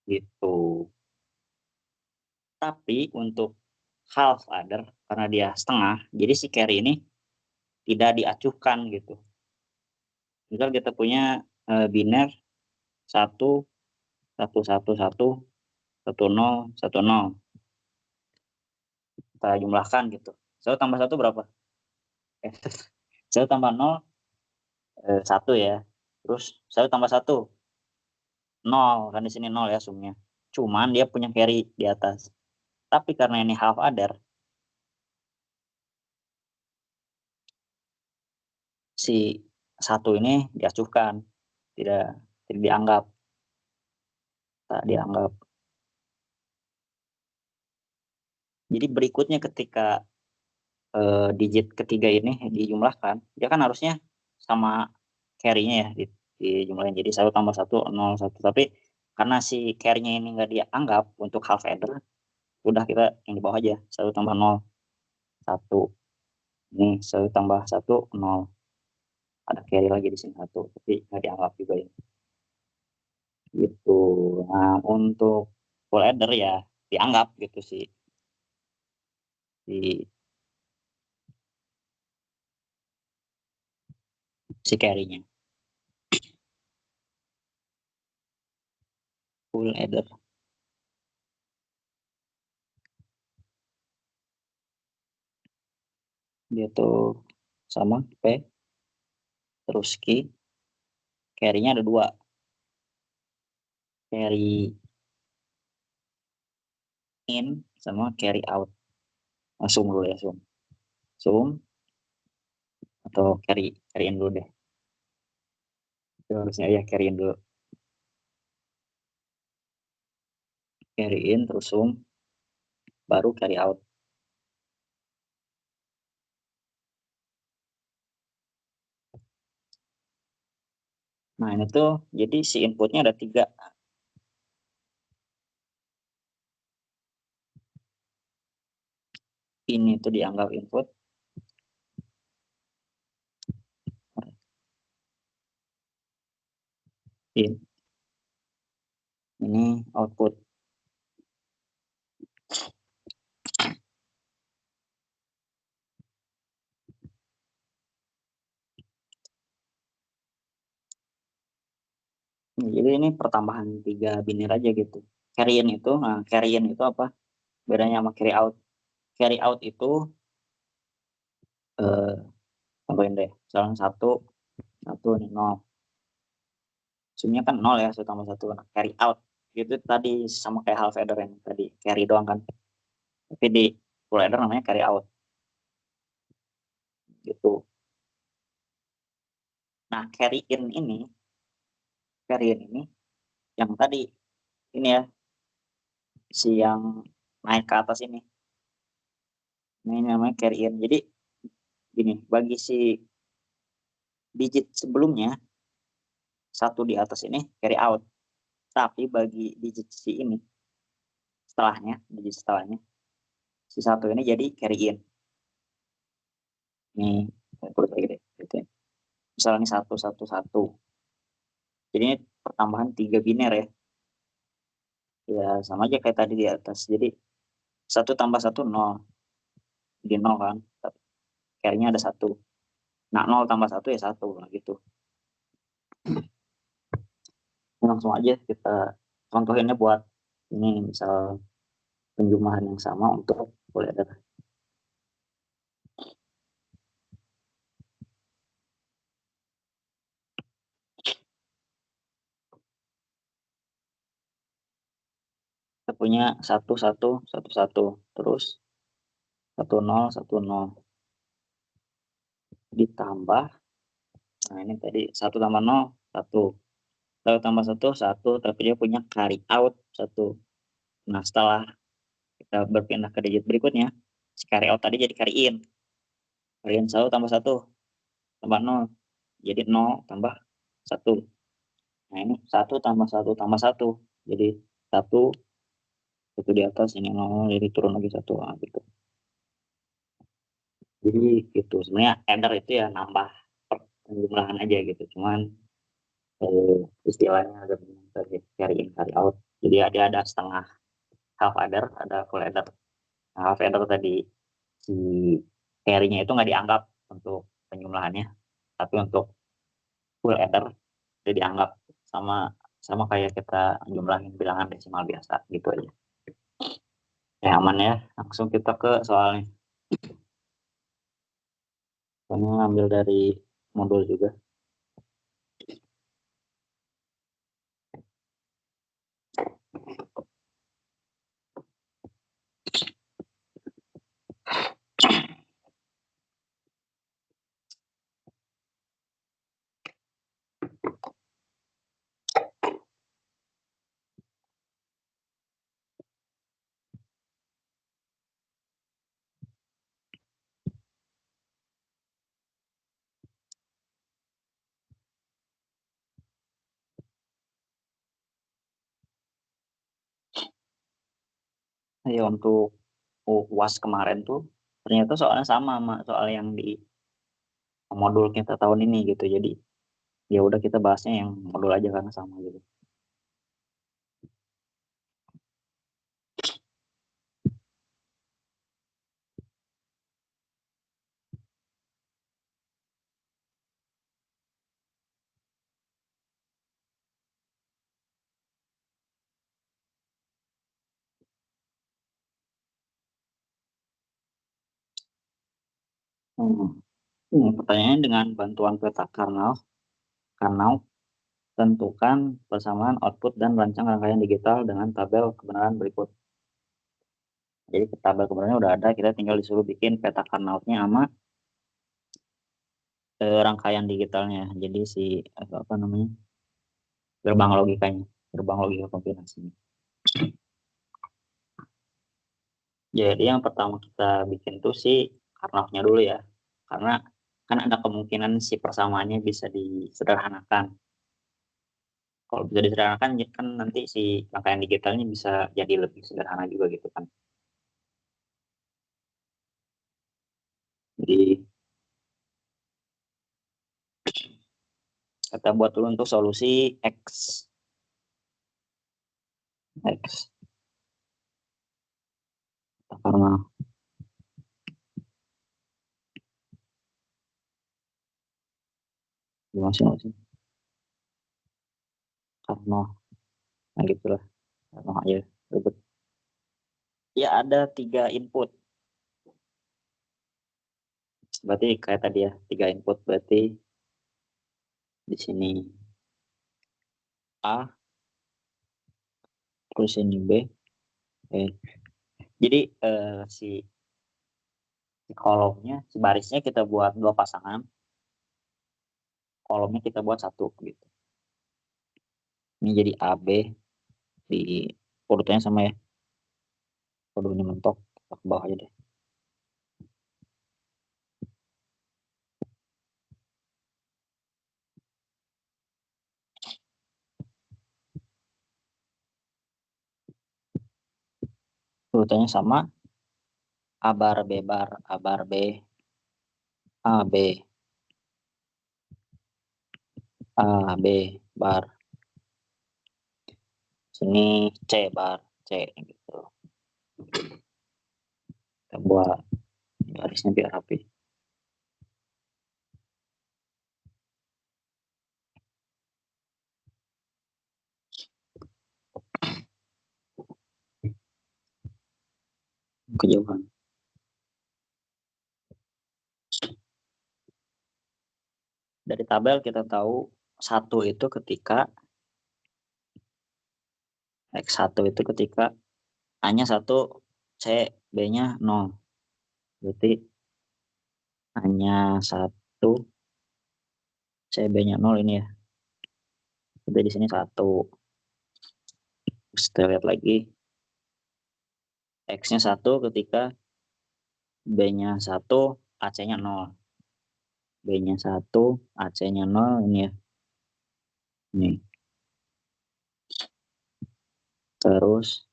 A: Gitu. Tapi untuk half adder karena dia setengah, jadi si carry ini tidak diacuhkan gitu. Misal kita punya biner 1, 1, 1, 1, 1, 0, 1, 0. Kita jumlahkan gitu. 1 tambah 1 berapa? 1 tambah 0, 1 ya. Terus 1 tambah 1, 0. Kan di sini 0 ya sumnya. Cuman dia punya carry di atas. Tapi karena ini half adder, si 1 ini diacuhkan. Tidak dianggap. Tak dianggap. Jadi berikutnya ketika digit ketiga ini dijumlahkan, dia kan harusnya sama carry-nya ya dijumlahin. Jadi 1 tambah 1, 0, 1. Tapi karena si carry-nya ini nggak dianggap untuk half adder, udah kita yang di bawah aja. 1 tambah 0, 1. Ini 1 tambah 1, 0. Ada carry lagi di sini 1, tapi nggak dianggap juga ya. Gitu. Nah, untuk full adder ya dianggap gitu sih. Si carry-nya. Full adder. Dia tuh sama P, terus Q, carry-nya ada 2. Carry in sama carry out. Sum dulu ya, sum atau carry in dulu deh. Itu harusnya ya carry in dulu. Carry in terus sum baru carry out. Nah ini tuh jadi si inputnya ada 3. Ini tuh dianggap input. Ini output. Jadi ini pertambahan 3 biner aja gitu. Carry in itu, nah carry in itu apa? Bedanya sama carry out. Carry out itu contohin deh, misalnya 1 nih 0. Sebenarnya kan 0 ya, 1 tambah 1. Nah, carry out gitu tadi sama kayak half adder yang tadi carry doang kan. Tapi di full adder namanya carry out. Gitu. Nah, carry in ini yang tadi ini ya, si yang naik ke atas ini. Nah, ini namanya carry in. Jadi gini, bagi si digit sebelumnya 1 di atas ini carry out. Tapi bagi digit si ini setelahnya, digit setelahnya si 1 ini jadi carry in. Nih, tulis lagi deh. Gitu ya. Misalnya ini 1 1 1. Jadi ini pertambahan 3 biner ya. Ya sama aja kayak tadi di atas. Jadi 1 tambah 1 0. Jadi 0 kan. Carry-nya ada 1. Nah 0 tambah 1 ya 1 nah, gitu. Langsung aja kita contohinnya buat ini misal penjumlahan yang sama untuk full adder. Kita punya 1 1 1 1 terus 1 0 1 0 ditambah, nah ini tadi 1 tambah 0 1, 1 tambah 1 1, tapi dia punya carry out 1. Nah setelah kita berpindah ke digit berikutnya, si carry out tadi jadi carry in. Carry in 1 tambah 1 tambah 0, jadi 0 tambah 1. Nah ini 1 tambah 1 tambah 1, jadi 1, itu di atas, ini 0, jadi turun lagi 1, nah, gitu. Jadi gitu, sebenarnya adder itu ya nambah penjumlahan aja gitu, cuman istilahnya agak bingung tadi, carry in carry out. Jadi ada setengah half adder, ada full adder. Nah, half adder tadi si carry-nya itu nggak dianggap untuk penjumlahannya, tapi untuk full adder jadi dianggap sama sama kayak kita jumlahin bilangan desimal biasa gitu aja. Ya aman ya, langsung kita ke soalnya. Kami ambil dari modul juga. Ya untuk UAS kemarin tuh ternyata soalnya sama soal yang di modul kita tahun ini gitu. Jadi ya udah kita bahasnya yang modul aja karena sama gitu. Pertanyaannya dengan bantuan peta Karnaugh, tentukan persamaan output dan rancang rangkaian digital dengan tabel kebenaran berikut. Jadi tabel kebenarannya udah ada, kita tinggal disuruh bikin peta Karnaugh-nya sama rangkaian digitalnya. Jadi si apa namanya, gerbang logika kombinasinya. Jadi yang pertama kita bikin tuh si Karnaugh-nya dulu ya. Karena kan ada kemungkinan si persamaannya bisa disederhanakan. Kalau bisa disederhanakan kan nanti si rangkaian digitalnya bisa jadi lebih sederhana juga gitu kan. Jadi kita buat dulu untuk solusi X. Karena masing-masing karena nah gitulah karena aja ribet. Ya ada 3 input, berarti kayak tadi ya 3 input, berarti di sini A terus ini B. Jadi si kolomnya, si barisnya kita buat 2 pasangan, kolomnya kita buat 1 gitu. Ini jadi AB, di urutannya sama ya. Kalau ini mentok, kita ke bawah aja deh. Urutannya sama, A bar, B bar, A bar, B, A, B, A, B bar. Sini C bar, C gitu. Kita buat garisnya biar rapi. Kejauhan. Dari tabel kita tahu 1 itu ketika X1 itu ketika A-nya 1, C, B-nya 0. Berarti A-nya 1, C, B-nya 0 ini ya. Jadi di sini 1. Terus kita lihat lagi. X-nya 1 ketika B-nya 1, AC-nya 0. B-nya 1, AC-nya 0 ini ya. Ini. Terus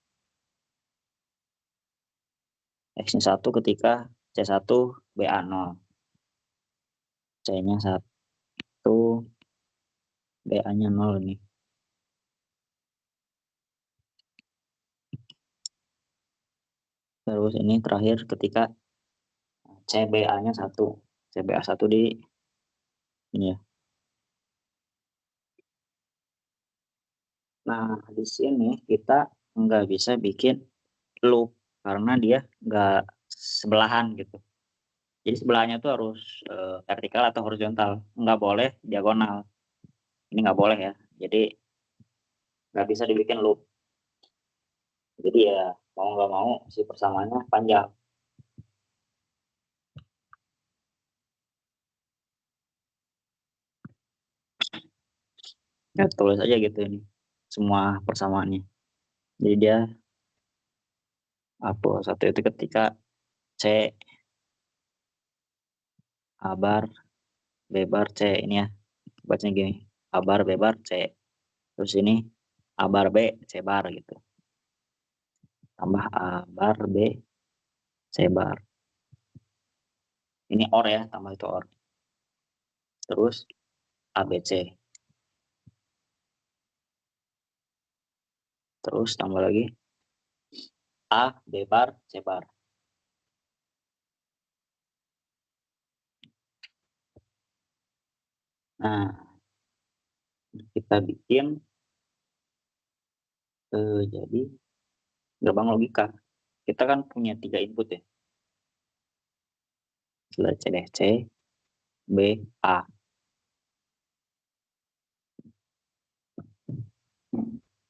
A: X-nya 1 ketika C1, BA 0. C-nya 1, BA-nya 0 ini. Terus ini terakhir ketika CBA-nya 1. CBA 1 di ini ya. Nah, di sini kita nggak bisa bikin loop karena dia nggak sebelahan gitu. Jadi sebelahnya tuh harus vertikal atau horizontal, nggak boleh diagonal. Ini nggak boleh ya. Jadi nggak bisa dibikin loop. Jadi ya mau nggak mau si persamaannya panjang. Ya tulis aja gitu ini semua persamaannya. Jadi dia apa 1 itu ketika C A bar B bar C ini ya. Bacanya gini. A bar B bar C. Terus ini A bar B C bar gitu. Tambah A bar B C bar. Ini OR ya, tambah itu OR. Terus ABC. Terus tambah lagi A B bar C bar. Nah, kita bikin jadi gerbang logika. Kita kan punya 3 input ya. C, D, C, B, A.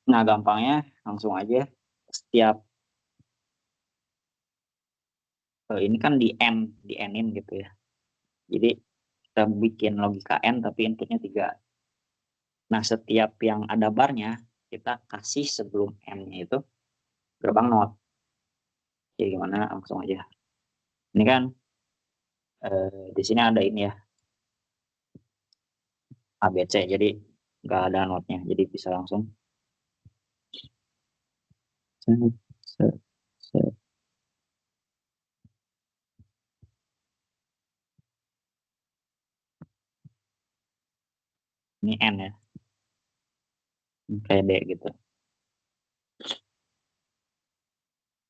A: Nah, gampangnya langsung aja setiap ini kan di N-in gitu ya. Jadi kita bikin logika N tapi inputnya 3. Nah, setiap yang ada barnya kita kasih sebelum M-nya itu gerbang not. Oke, gimana? Langsung aja. Ini kan di sini ada ini ya, ABC, jadi nggak ada notnya, jadi bisa langsung. Ini N ya, kayak D gitu.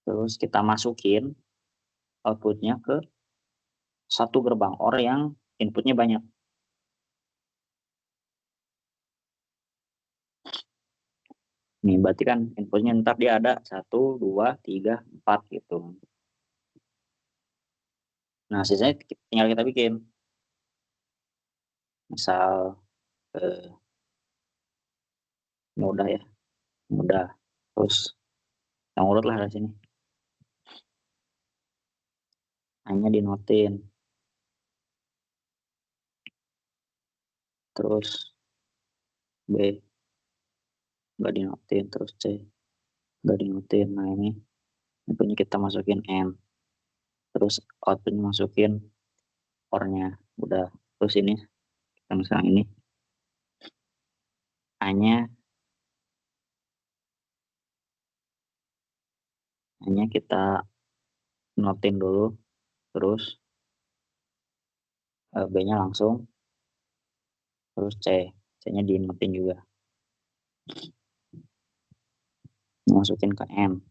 A: Terus kita masukin outputnya ke satu gerbang OR yang inputnya banyak. Nih, berarti kan inputnya ntar dia ada 1, 2, 3, 4 gitu. Nah, sisanya tinggal kita bikin. Misal mudah ya, mudah. Terus yang urut lah dari sini. Hanya dinotin. Terus B nggak dinotin, terus C nggak dinotin. Nah, ini inputnya kita masukin N. Terus outputnya masukin OR-nya. Udah. Terus ini kita misalnya ini hanya kita notin dulu, terus B-nya langsung, terus C-nya dinotin juga, masukin ke M,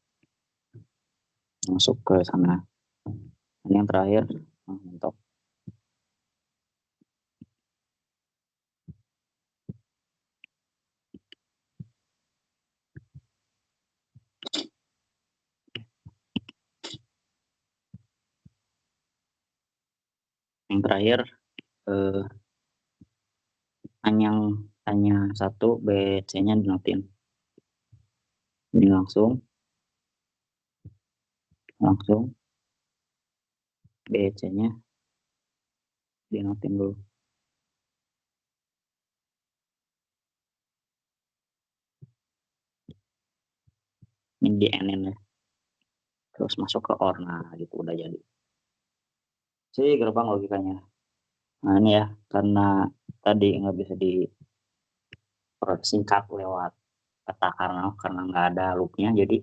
A: masuk ke sana. Ini yang terakhir, mentok. Yang terakhir hanya satu, B, C-nya dinotin. Ini langsung B, C-nya dinotin dulu. Ini di N ya. Terus masuk ke OR, nah gitu udah jadi. Si gerbang logikanya. Nah ini ya, karena tadi nggak bisa disingkat lewat peta karena nggak ada loopnya, jadi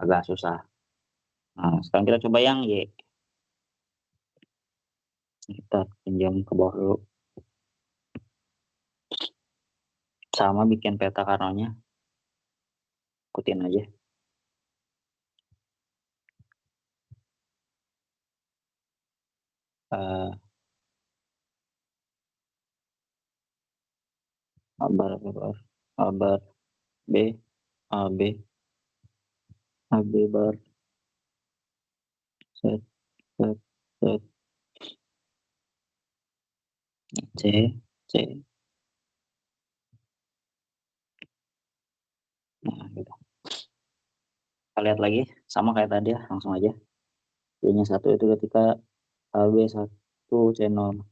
A: agak susah. Nah, sekarang kita coba yang Y. Kita pinjam ke bawah dulu. Sama bikin peta karnonya. Ikutin aja. Abar B, AB, AB bar, set, set, set, C, C. Nah, gitu. Kita lihat lagi, sama kayak tadi ya, langsung aja. B-nya 1 itu ketika AB 1 channel.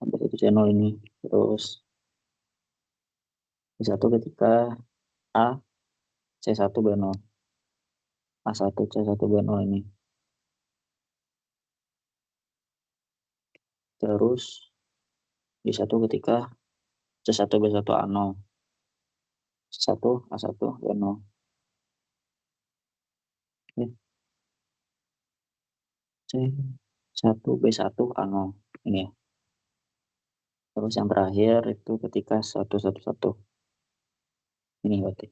A: AB 1 channel ini. Terus B1 ketika A C1 B0. A1 C1 B0 ini. Terus B1 ketika C1 B1 A0. C1 A1 B0. C1 B1 A0 ini ya. Terus yang terakhir itu ketika 111 ini berarti.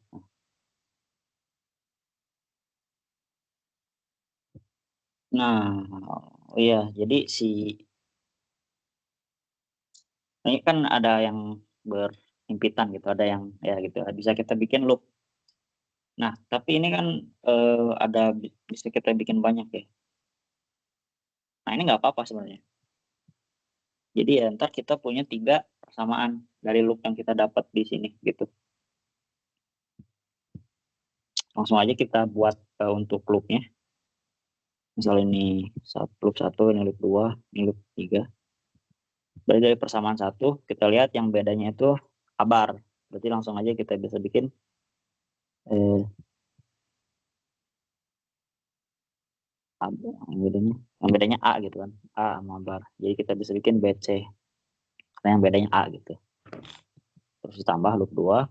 A: Nah, iya, jadi ini kan ada yang berhimpitan gitu, ada yang ya gitu, bisa kita bikin loop. Nah, tapi ini kan bisa kita bikin banyak ya. Nah, ini nggak apa-apa sebenarnya. Jadi ya ntar kita punya 3 persamaan dari loop yang kita dapat di sini gitu. Langsung aja kita buat untuk loopnya. Misal ini loop 1, ini loop 2, ini loop 3. Dari persamaan 1, kita lihat yang bedanya itu abar. Berarti langsung aja kita bisa bikin yang bedanya A gitu kan, A sama bar. Jadi kita bisa bikin BC karena yang bedanya A gitu. Terus ditambah loop 2.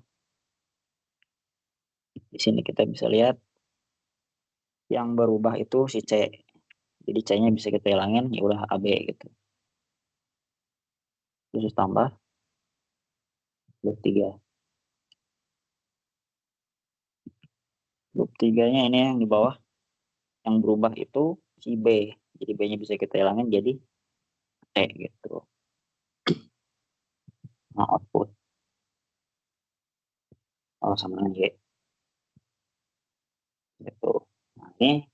A: Di sini kita bisa lihat yang berubah itu si C. Jadi C-nya bisa kita hilangin, ya udah AB gitu. Terus tambah loop 3. Loop 3-nya ini yang di bawah, yang berubah itu si B. Jadi B-nya bisa kita hilangin jadi T gitu. Nah, output sama dengan Y gitu. Nah, ini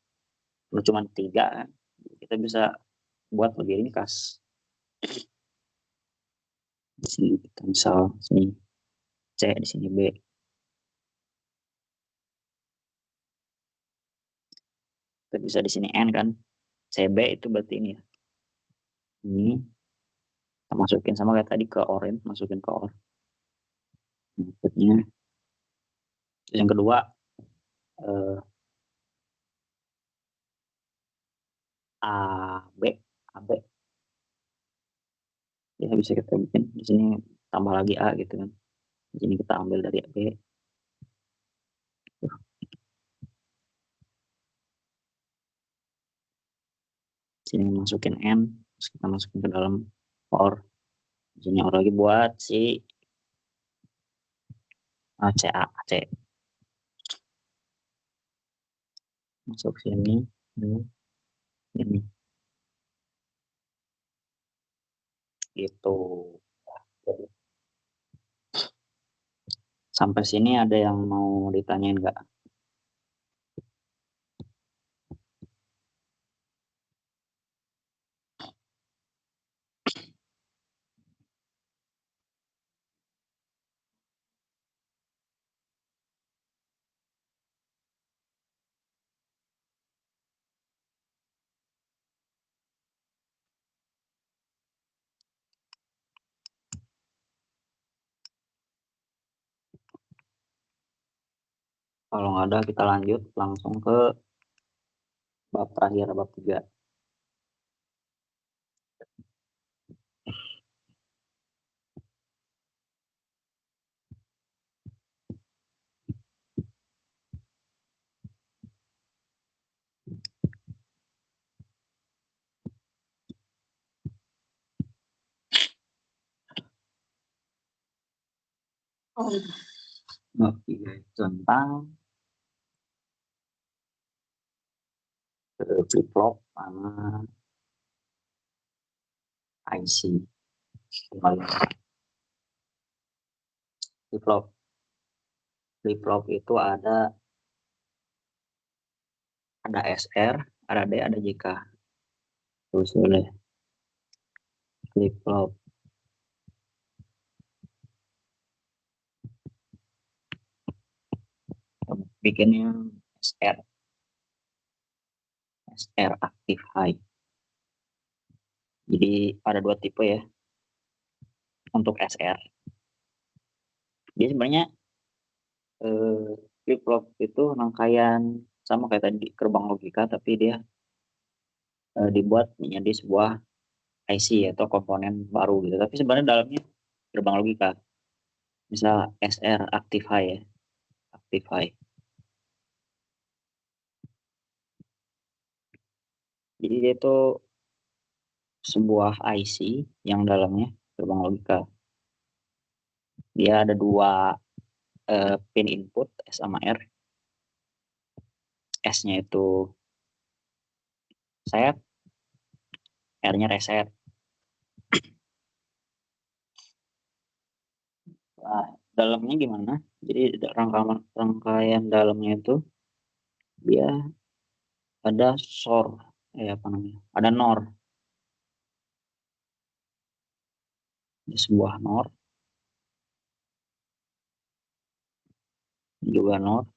A: cuma 3 kan. Kita bisa buat lebih ringkas. Di sini kita misal sini C, di sini B. Kita bisa di sini N kan. CB itu berarti ini ya. Ini kita masukin sama kayak tadi ke orange, masukin ke or. Inputnya. Terus yang kedua eh, AB, AB. Ya bisa kita bikin di sini tambah lagi A gitu kan. Di sini kita ambil dari B. Sini masukin N, terus kita masukin ke dalam or. Di sini or lagi buat si CA, C. Masuk sini, ini. Gitu. Jadi, sampai sini ada yang mau ditanyain nggak? Kalau nggak ada, kita lanjut langsung ke bab terakhir, bab 3. Bab 3 tentang flip flop sama IC. Flip flop. Flip flop itu ada SR, ada D, ada JK. Terus boleh flip flop. Bikinnya SR. SR active high. Jadi ada 2 tipe ya. Untuk SR. Dia sebenarnya flip flop itu rangkaian sama kayak tadi gerbang logika, tapi dia dibuat menjadi sebuah IC atau komponen baru gitu. Tapi sebenarnya dalamnya gerbang logika. Misal SR active high ya. Active high. Jadi dia itu sebuah IC yang dalamnya gerbang logika. Dia ada 2 pin input S sama R. S-nya itu set, R-nya reset. Nah, dalamnya gimana? Jadi rangkaian dalamnya itu dia ada SOR, apa namanya? Ada NOR. Ada sebuah NOR, juga NOR.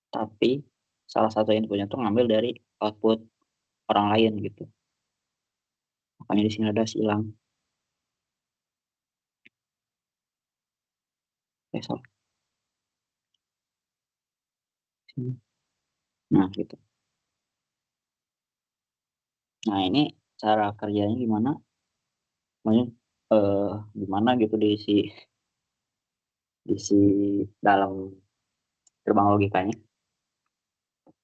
A: Tapi salah satu inputnya tuh ngambil dari output orang lain gitu. Makanya di sini ada silang. Sini. Nah, gitu. Nah, ini cara kerjanya gimana? Maksudnya, gimana gitu diisi dalam gerbang logikanya.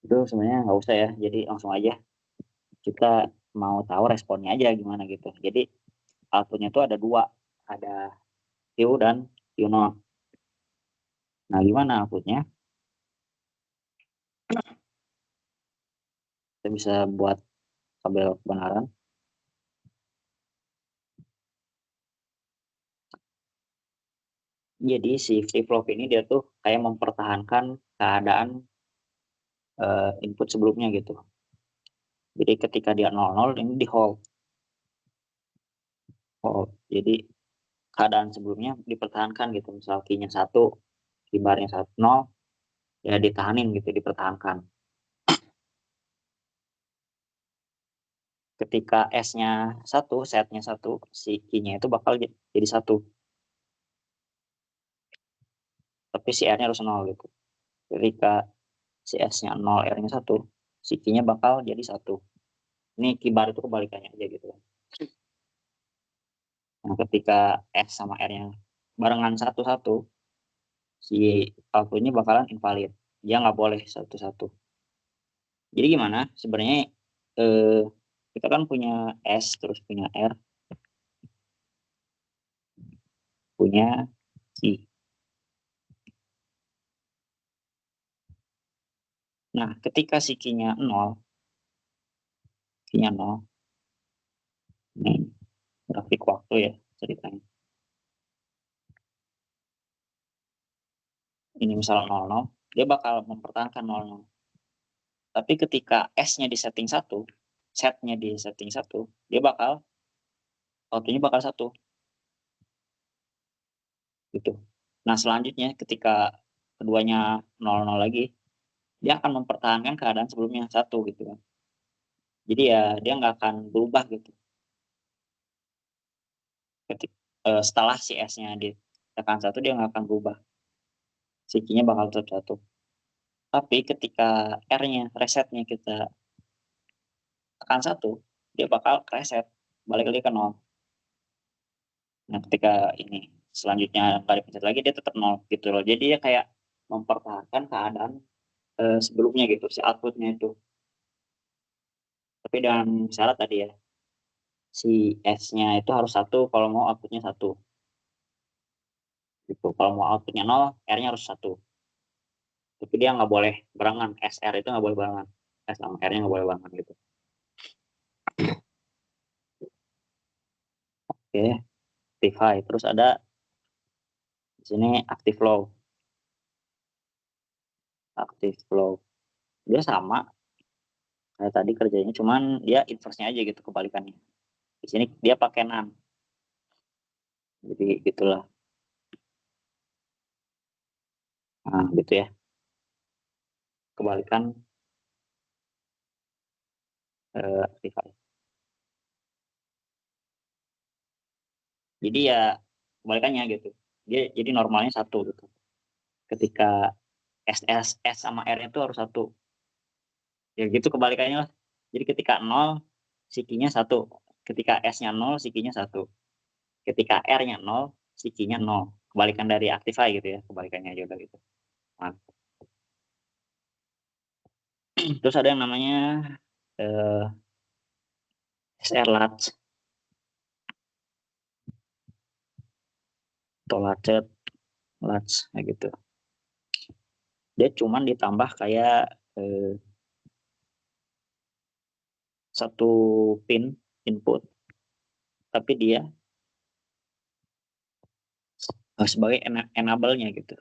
A: Itu sebenarnya nggak usah ya, jadi langsung aja kita mau tahu responnya aja gimana gitu. Jadi outputnya itu ada dua, ada Q dan Q0. Nah, gimana outputnya? Kita bisa buat tabel kebenaran. Jadi si flip-flop ini dia tuh kayak mempertahankan keadaan input sebelumnya gitu. Jadi ketika dia 00 ini di hold. Jadi keadaan sebelumnya dipertahankan gitu. Misal key-nya 1, key bar-nya 0, ya ditahanin gitu, dipertahankan. Ketika S-nya 1, set-nya 1, si key-nya itu bakal jadi 1. Tapi si R-nya harus 0 gitu. Ketika si S-nya 0, R-nya 1, si key-nya bakal jadi 1. Ini key bar itu kebalikannya aja gitu. Nah, ketika S sama R-nya barengan satu-satu, si output-nya bakalan invalid. Dia nggak boleh satu-satu. Jadi gimana? Sebenarnya eh, kita kan punya S, terus punya R, punya I. Nah, ketika si key-nya 0, key-nya 0, ini grafik waktu ya ceritanya. Ini misalnya 00, dia bakal mempertahankan 00. Tapi ketika S-nya di setting 1, set-nya di setting 1, dia bakal output-nya bakal 1 gitu. Nah, selanjutnya ketika keduanya 00 lagi, dia akan mempertahankan keadaan sebelumnya 1 gitu kan. Jadi ya dia nggak akan berubah gitu. Setelah si S-nya ditekan 1, dia nggak akan berubah. Si Q-nya bakal tetap 1. Tapi ketika R-nya, resetnya kita tekan 1, dia bakal reset, balik lagi ke 0. Nah, ketika ini selanjutnya balik pencet lagi, dia tetap 0 gitu loh. Jadi dia kayak mempertahankan keadaan sebelumnya gitu, si outputnya itu. Tapi dengan syarat tadi ya, si S-nya itu harus 1 kalau mau outputnya 1. Gitu. Kalau mau outputnya 0, R-nya harus 1. Tapi dia nggak boleh barengan, SR itu nggak boleh barengan. S sama R-nya nggak boleh barengan gitu. Oke, active high. Terus ada di sini active low. Active low. Dia sama kayak tadi kerjanya, cuman dia inverse-nya aja gitu, kebalikannya. Di sini dia pakai NaN. Jadi gitulah. Nah, gitu ya. Kebalikan active high. Jadi ya kebalikannya gitu. Dia jadi normalnya 1 gitu. Ketika S sama R itu harus 1. Ya gitu kebalikannya lah. Jadi ketika 0, sikinya 1. Ketika S-nya 0, sikinya 1. Ketika R-nya 0, sikinya 0. Kebalikan dari Actify gitu ya. Kebalikannya aja udah gitu. Nah. Terus ada yang namanya SR latch atau latch kayak gitu. Dia cuman ditambah kayak satu pin input, tapi dia sebagai enable-nya gitu.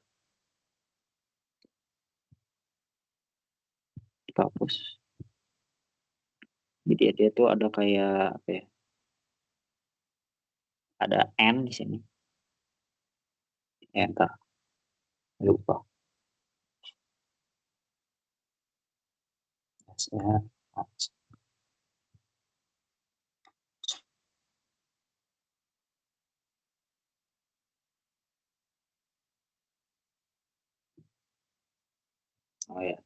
A: Dihapus. Jadi dia tuh ada kayak apa ya? Ada N di sini. Ya, entar lupa. SR latch. Oh ya.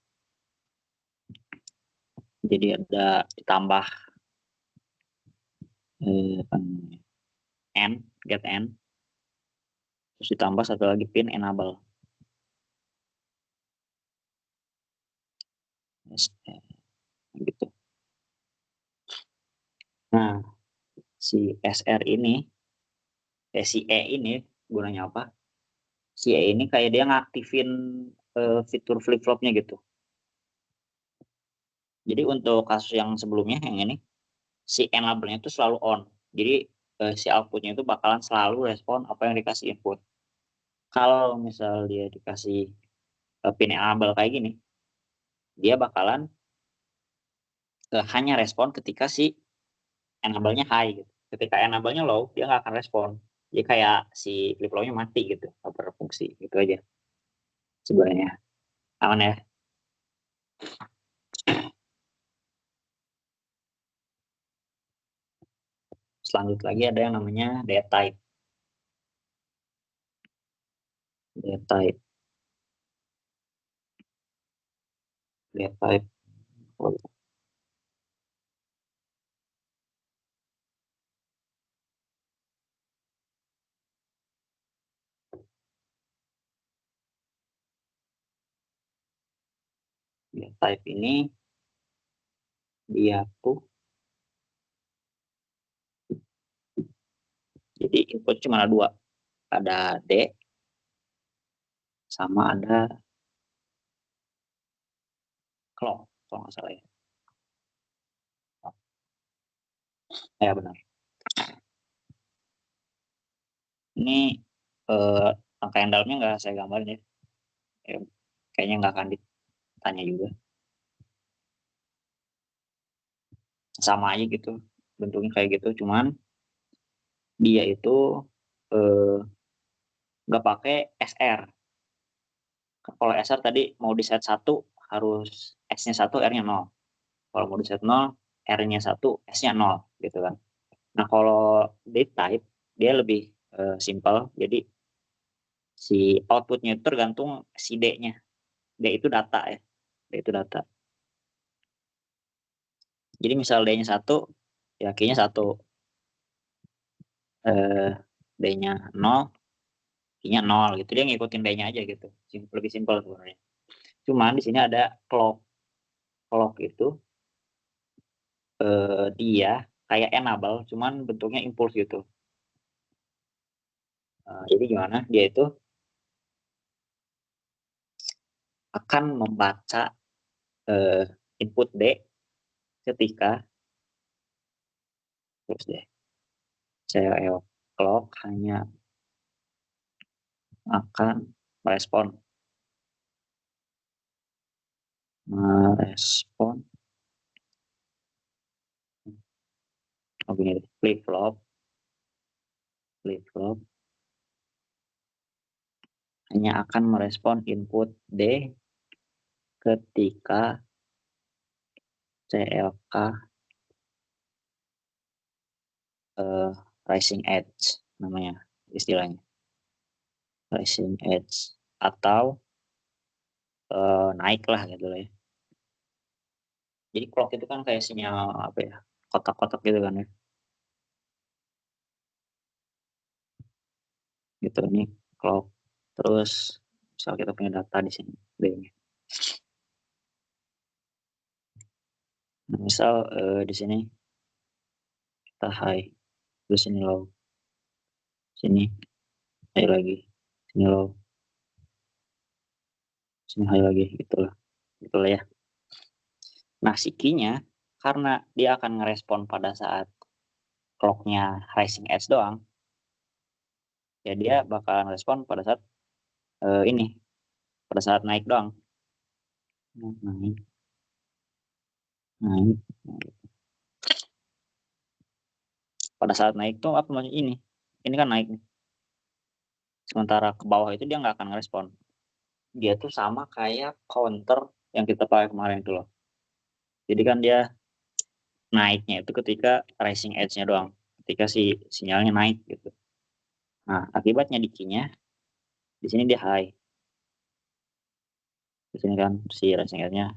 A: Jadi ada ditambah n, get n, terus ditambah satu lagi pin enable. Gitu. Nah, si SR ini, si E ini gunanya apa? Si E ini kayak dia ngaktifin fitur flip-flopnya gitu. Jadi untuk kasus yang sebelumnya, yang ini, si enable-nya itu selalu on. Jadi si outputnya itu bakalan selalu respon apa yang dikasih input. Kalau misal dia dikasih pin enable kayak gini, dia bakalan hanya respon ketika si enable-nya high gitu. Ketika enable-nya low, dia nggak akan respon. Jadi kayak si flip-flopnya mati gitu, nggak berfungsi gitu aja. Sebenarnya aman ya. Selanjutnya lagi ada yang namanya data type. Data type. Data type. Data type ini dia tuh jadi input cuma ada dua, ada D sama ada clock kalau nggak salah ya. Ya benar. Ini angka yang dalamnya nggak saya gambarin ya. Kayaknya nggak akan ditanya juga. Sama aja gitu, bentuknya kayak gitu, cuman dia itu nggak pakai SR. Kalau SR tadi mau di set 1 harus S-nya 1, R-nya 0. Kalau mau di set 0, R-nya 1, S-nya 0 gitu kan. Nah, kalau date type dia lebih simpel. Jadi si outputnya itu tergantung si D-nya. D itu data ya. D itu data. Jadi misal D-nya 1, ya Q-nya 1. D-nya 0, Q-nya 0 gitu. Dia ngikutin D-nya aja gitu. Lebih simpel sebenarnya. Cuman di sini ada clock. Clock itu dia kayak enable, cuman bentuknya impuls gitu. Jadi gimana? Dia itu akan membaca input D ketika terus deh CL clock hanya akan merespon flip flop hanya akan merespon input D ketika CLK rising edge namanya istilahnya, rising edge atau naik lah gitu lah ya. Jadi clock itu kan kayak sinyal apa ya, kotak-kotak gitu kan ya, gitu. Ini clock, terus misal kita punya data di sini D-nya. Nah, misal di sini kita high, terus sini low, sini high lagi, sini low, sini high lagi, gitulah ya. Nah, si key-nya karena dia akan ngerespon pada saat clock-nya rising edge doang, ya dia bakalan respon pada saat ini, pada saat naik doang. Naik. Pada saat naik tuh apa maksudnya ini? Ini kan naik nih. Sementara ke bawah itu dia nggak akan ngerespon. Dia tuh sama kayak counter yang kita pakai kemarin itu loh. Jadi kan dia naiknya itu ketika rising edge-nya doang. Ketika si sinyalnya naik gitu. Nah, akibatnya di key-nya di sini dia high. Di sini kan si rising edge-nya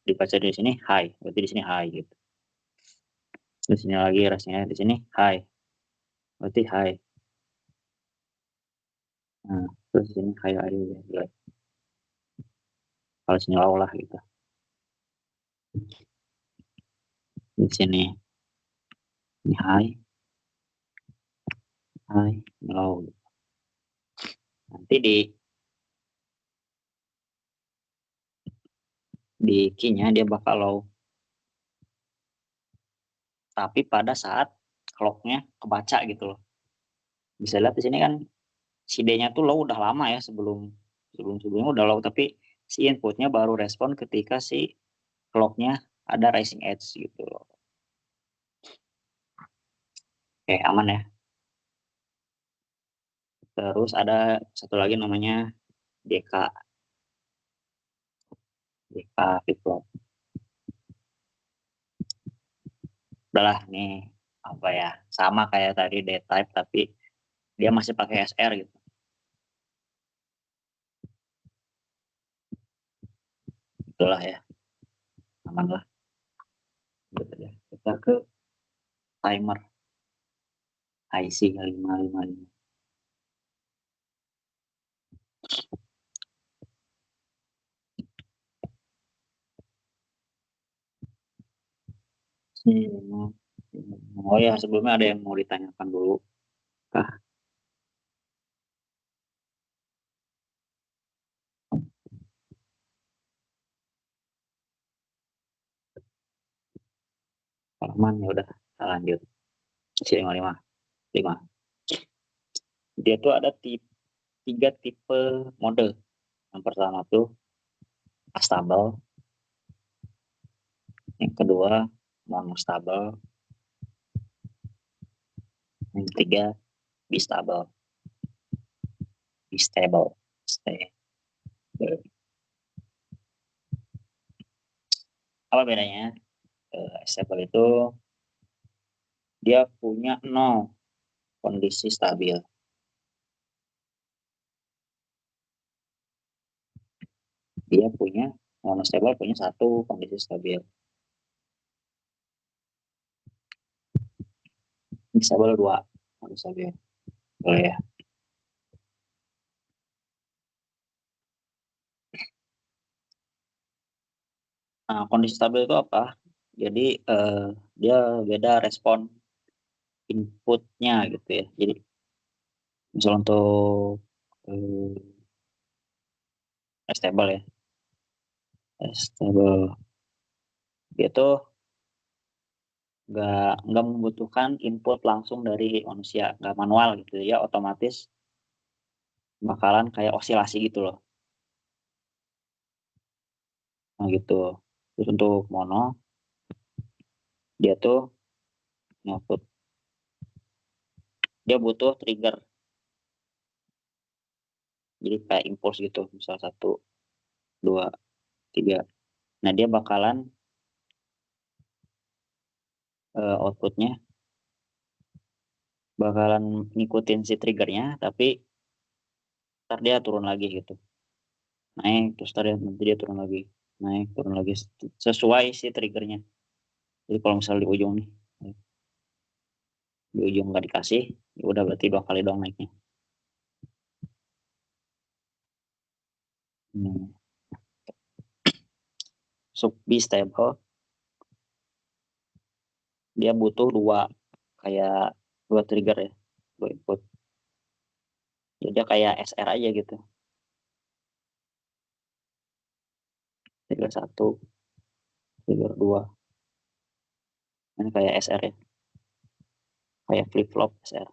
A: dibaca di sini high, berarti di sini high gitu. Di sini lagi rising edge, di sini high, berarti high. Nah, terus di sini high lagi ya. Kalau sini low lah gitu. Di sini ini high, low. Nanti di key-nya dia bakal low. Tapi pada saat clock-nya kebaca gitu loh. Bisa lihat di sini kan si D-nya tuh low udah lama ya, sebelumnya udah low, tapi si inputnya baru respon ketika si clock-nya ada rising edge gitu loh. Oke, aman ya. Terus ada satu lagi namanya DK flip flop. Udahlah nih apa ya, sama kayak tadi D type tapi dia masih pakai SR gitu. Itulah ya, aman lah. Kita ke timer IC 555. Oh ya, sebelumnya ada yang mau ditanyakan dulu kah? Halaman ya udah, lanjut. Si 555. Dia tuh ada tiga tipe mode. Yang pertama tuh astable, yang kedua monostable, yang ketiga bistable. Stable. Apa bedanya? Stable itu dia punya 0 kondisi stabil. Dia punya monostable punya 1 kondisi stabil. Bistable 2 kondisi stabil. Boleh ya. Nah, kondisi stabil itu apa? Jadi dia beda respon inputnya gitu ya. Jadi misal untuk stable ya, stable dia tuh nggak membutuhkan input langsung dari manusia, nggak manual gitu ya, otomatis bakalan kayak osilasi gitu loh. Nah gitu. Terus untuk mono dia tuh output, dia butuh trigger, jadi kayak impuls gitu, misal 1, 2, 3. Nah dia bakalan outputnya bakalan ngikutin si triggernya, tapi ntar dia turun lagi gitu, naik terus nanti dia turun lagi, naik turun lagi sesuai si triggernya. Jadi kalau misal di ujung nih, di ujung nggak dikasih, ya udah berarti 2 kali doang naiknya. Sub stable dia butuh 2, kayak 2 trigger ya, 2 input. Jadi dia kayak SR aja gitu, trigger 1, trigger 2. Ini kayak SR ya, kayak flip flop SR.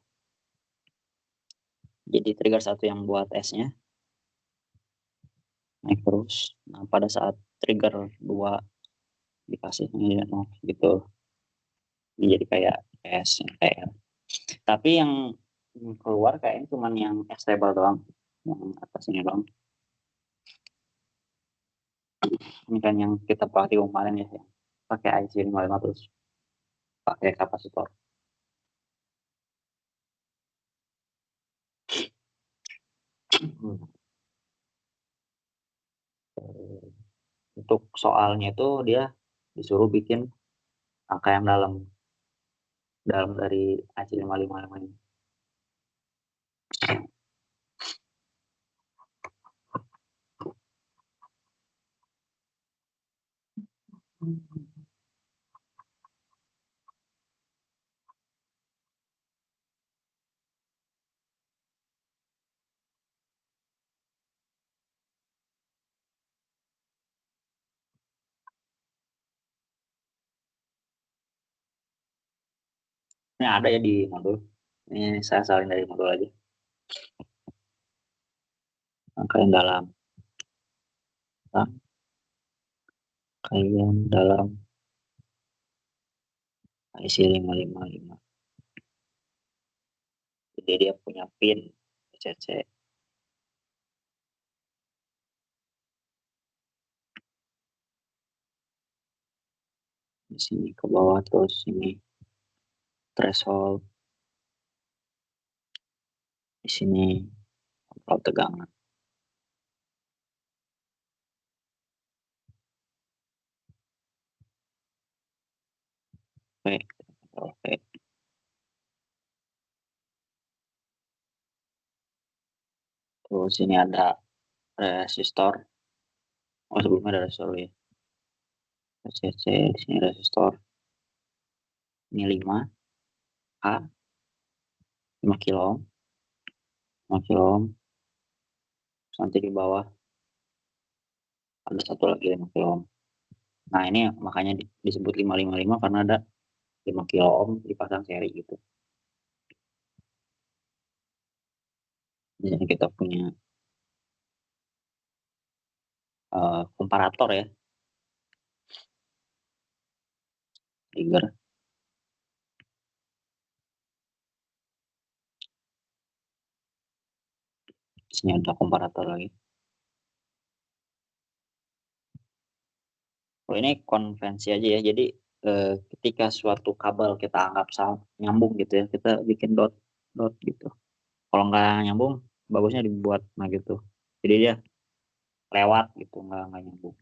A: Jadi trigger 1 yang buat S-nya naik terus. Nah pada saat trigger 2 dikasih gitu, jadi kayak S yang kayak. Tapi yang keluar kayaknya cuma yang stable doang, yang atas ini doang. Ini kan yang kita pakai kemarin ya, pakai IC 55 terus pakai kapasitor. untuk soalnya itu dia disuruh bikin angka yang dalam dari AC555 ini. Ini ada ya di modul. Ini saya salin dari modul aja. Angka yang dalam. Angka yang dalam IC555. Jadi dia punya pin CC. Di sini ke bawah, terus ini threshold. Di sini kontrol tegangan. Oke, oke. Terus ini ada resistor. Oh, sebelumnya ada resistor ya. CC, di sini resistor. Ini 5 A 5 kilo ohm. 5 kilo ohm. Nanti di bawah ada satu lagi 5 kilo ohm. Nah, ini makanya disebut 555 karena ada 5 kilo ohm dipasang seri gitu. Jadi kita punya komparator ya. Trigger. Di sini ada komparator lagi. Oh, ini konvensi aja ya. Jadi ketika suatu kabel kita anggap nyambung gitu ya, kita bikin dot dot gitu. Kalau nggak nyambung, bagusnya dibuat gitu. Jadi dia lewat gitu, nggak nyambung.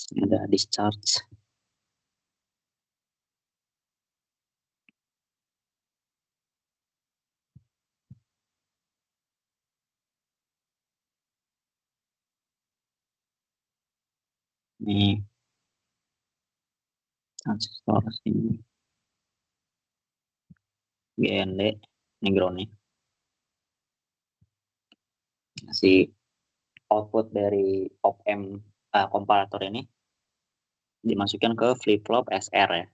A: Ini ada discharge. Ini transistor sini. GND, ini groundnya. Si output dari op-amp komparator ini dimasukkan ke flip-flop SR ya.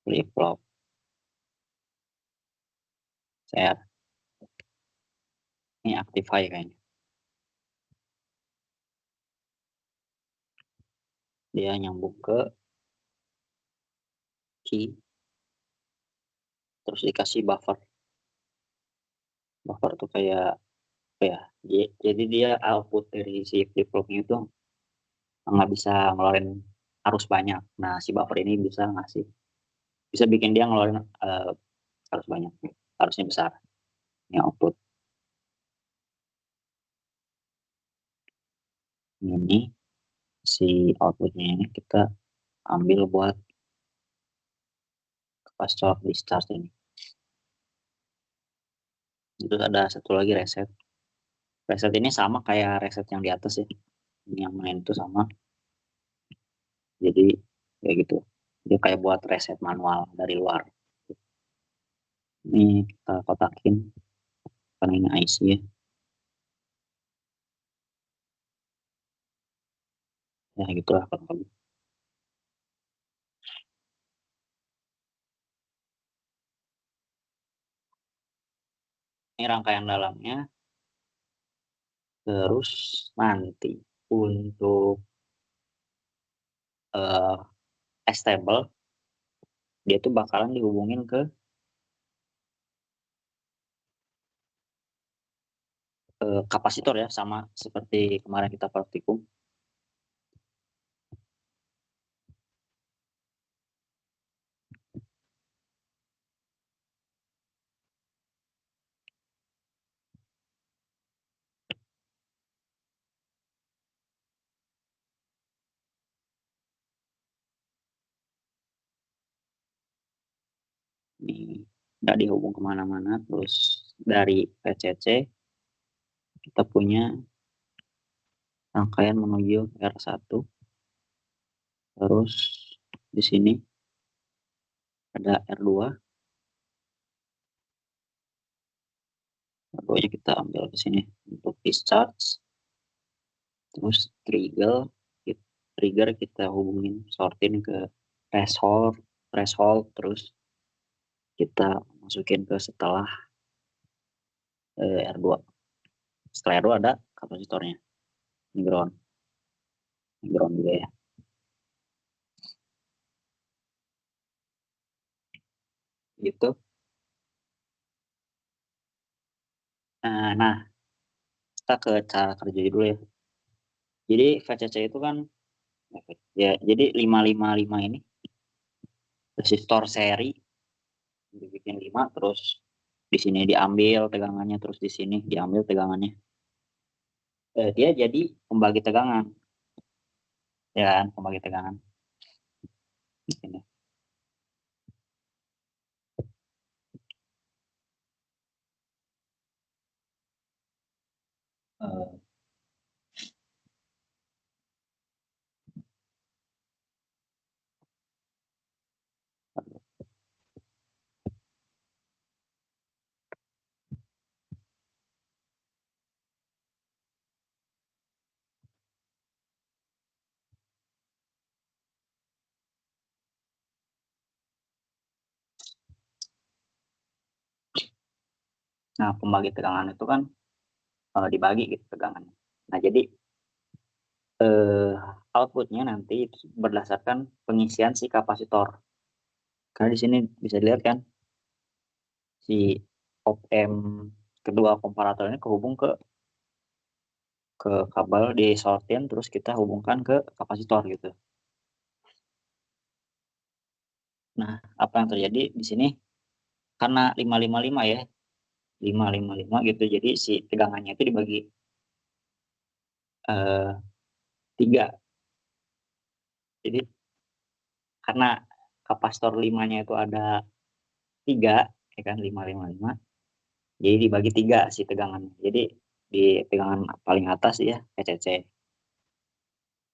A: Flip-flop SR. Ini active high kayaknya. Dia nyambung ke key. Terus dikasih buffer. Buffer tuh kayak apa ya? Jadi dia output dari si flip-flopnya itu nggak bisa ngeluarin arus banyak. Nah, si buffer ini bisa bikin dia ngeluarin arus banyak. Arusnya besar. Ini output. Ini si outputnya ini kita ambil buat capacitor discharge ini. Terus ada satu lagi reset. Reset ini sama kayak reset yang di atas ya. Ini yang main itu sama. Jadi kayak gitu. Dia kayak buat reset manual dari luar. Ini kita kotakin karena ini IC ya. Ya gitulah kurang lebih. Ini rangkaian dalamnya. Terus nanti untuk stable dia tuh bakalan dihubungin ke kapasitor ya, sama seperti kemarin kita praktikum. Ini nggak dihubung kemana-mana. Terus dari PCC kita punya rangkaian menuju R1. Terus di sini ada R2. R2 nya kita ambil ke sini untuk discharge. Terus trigger kita hubungin sortin ke threshold, terus kita masukin ke setelah R2. Setelah R2 ada kapasitornya. Ini ground juga ya. Gitu. Nah, kita ke cara kerja dulu ya. Jadi VCC itu kan ya, jadi 555 ini resistor seri dibikin 5, terus di sini diambil tegangannya, terus di sini diambil tegangannya. Dia jadi pembagi tegangan. Ya kan, pembagi tegangan. Di sini. Nah, pembagi tegangan itu kan dibagi gitu tegangannya. Nah, jadi outputnya nanti berdasarkan pengisian si kapasitor. Karena di sini bisa dilihat kan si op amp kedua komparator ini kehubung ke kabel di sortin, terus kita hubungkan ke kapasitor gitu. Nah, apa yang terjadi di sini karena 555 ya, 555 gitu, jadi si tegangannya itu dibagi 3. Jadi karena kapasitor 5-nya itu ada 3 ya kan, 555, jadi dibagi 3 si tegangannya. Jadi di tegangan paling atas ya PCC,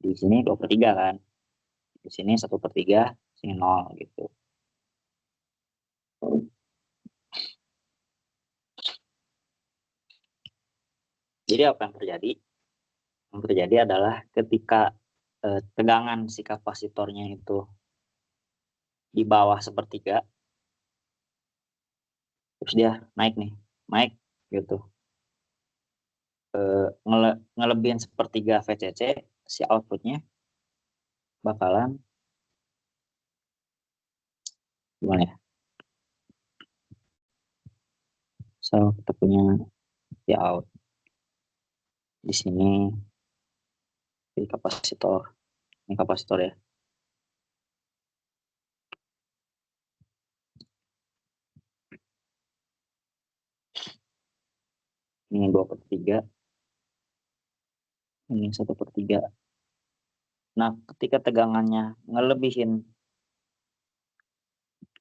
A: di sini 2/3 kan, di sini 1/3, sini 0 gitu. Jadi apa yang terjadi? Yang terjadi adalah ketika tegangan si kapasitornya itu di bawah 1/3, terus dia naik gitu, ngelebihin 1/3 VCC, si outputnya bakalan gimana ya? So kita punya ya out di sini di kapasitor, ini kapasitor ya. Ini 2/3, ini 1/3. Nah, ketika tegangannya ngelebihin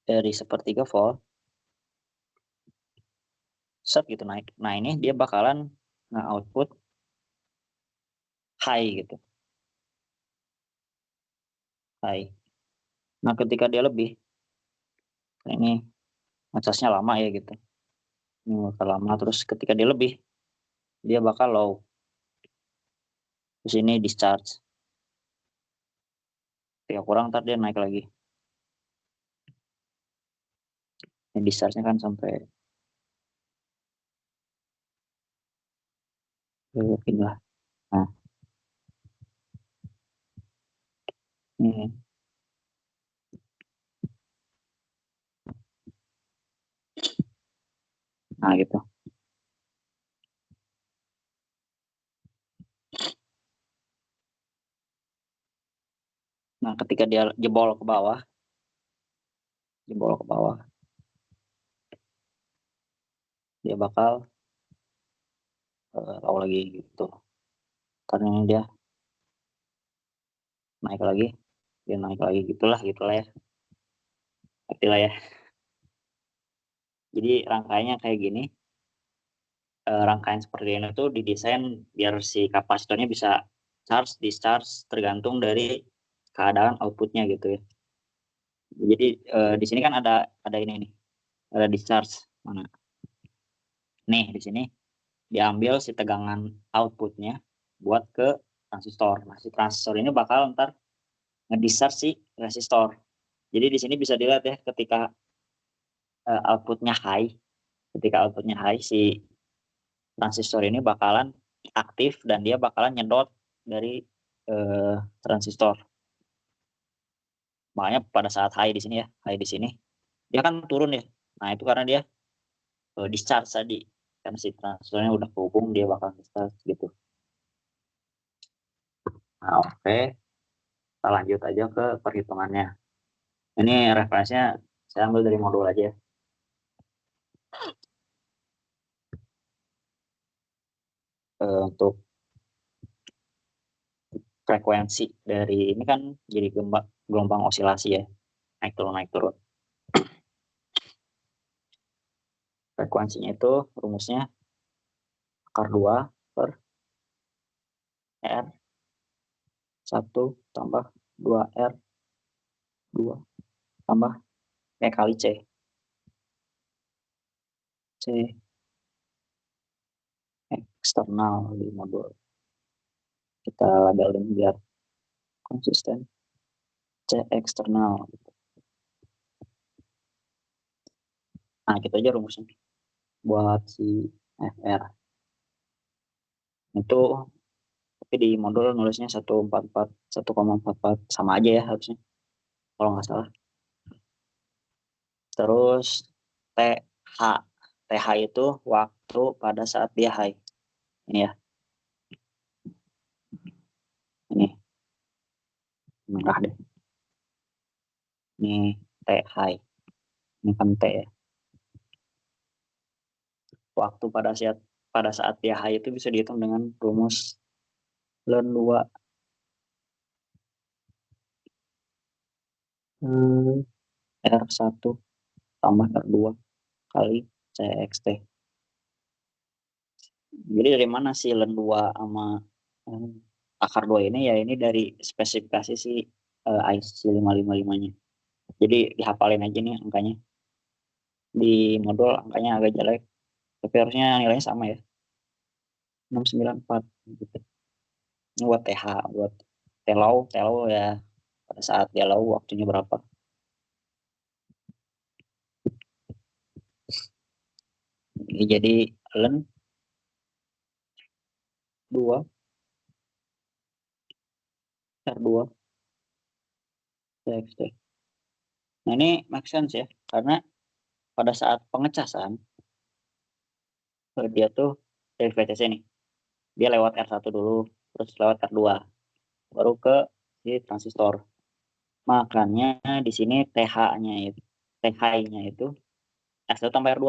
A: dari 1/3 volt, set gitu naik. Nah, ini dia bakalan nge-output high gitu, high. Nah, ketika dia lebih, ini ngecasnya lama ya gitu, ini bakal lama. Terus ketika dia lebih, dia bakal low, terus ini discharge. Ketika kurang, ntar dia naik lagi. Ini discharge-nya kan sampai lah. Nah, ini. Nah, gitu. Nah, ketika dia jebol ke bawah, dia bakal low lagi gitu. Karena dia naik lagi, gitulah ya. Ngerti lah ya. Jadi rangkaiannya kayak gini. Rangkaian seperti ini tuh didesain biar si kapasitornya bisa charge, discharge tergantung dari keadaan outputnya gitu ya. Jadi di sini kan ada ini nih, ada discharge mana? Nih di sini diambil si tegangan outputnya buat ke transistor. Nah, si transistor ini bakal ntar ngedischarge si resistor. Jadi di sini bisa dilihat ya ketika outputnya high, si transistor ini bakalan aktif dan dia bakalan nyedot dari transistor. Makanya pada saat high di sini ya, dia kan turun ya. Nah itu karena dia discharge tadi, karena si transistornya udah kehubung dia bakal discharge gitu. Nah oke, kita lanjut aja ke perhitungannya. Ini referensinya saya ambil dari modul aja. Untuk frekuensi dari ini kan jadi gelombang osilasi ya, naik turun. Frekuensinya itu rumusnya akar 2 per R 1 tambah 2R 2 tambah kali C eksternal di modul. Kita labelin biar konsisten. C eksternal. Nah, kita aja rumusnya buat si FR. Itu tapi di modul nulisnya 1,44 sama aja ya harusnya. Kalau nggak salah. Terus TH. TH itu waktu pada saat dia high. Ini ya. Ini. Merah deh. Ini T high. Ini kan T ya. Waktu pada saat dia high itu bisa dihitung dengan rumus ln 2 R1 tambah R2 kali CXT. Jadi dari mana sih ln 2 sama akar 2 ini? Ya ini dari spesifikasi si IC 555-nya. Jadi dihafalin aja nih angkanya. Di modul angkanya agak jelek, tapi harusnya nilainya sama ya. 694 gitu. Ini buat TH, buat telau ya pada saat dia low waktunya berapa. Ini jadi ln 2 R2 TXT. Nah ini make sense ya, karena pada saat pengecasan dia tuh dari VCC nih, dia lewat R1 dulu, terus lewat R2, baru ke si transistor. Makanya di sini TH-nya itu R1 tambah R2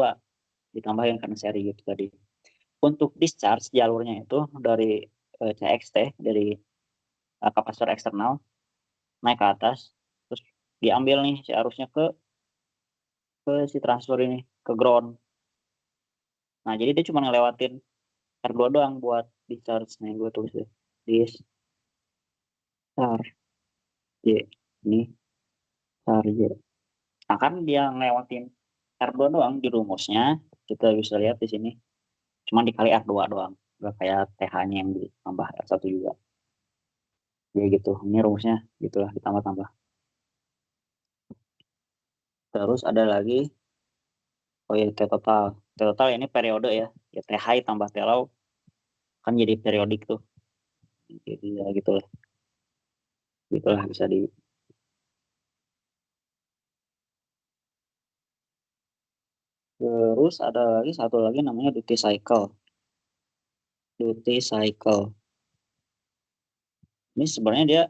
A: ditambahin karena seri gitu tadi. Untuk discharge jalurnya itu dari CXT, dari kapasitor eksternal naik ke atas, terus diambil nih si arusnya ke si transistor ini, ke ground. Nah jadi dia cuma ngelewatin R2 doang buat discharge. Nah gue tulis deh discharge ini charge. Nah kan dia ngelewatin R2 doang di rumusnya, kita bisa lihat di sini cuma dikali R2 doang, gak kayak TH-nya yang ditambah R1 juga. Ya gitu, ini rumusnya gitulah, ditambah-tambah. Terus ada lagi, oh ya T total ini periode ya, ya T high tambah T low kan jadi periodik tuh. Jadi ya gitulah bisa di. Terus ada lagi satu lagi namanya duty cycle. Ini sebenarnya dia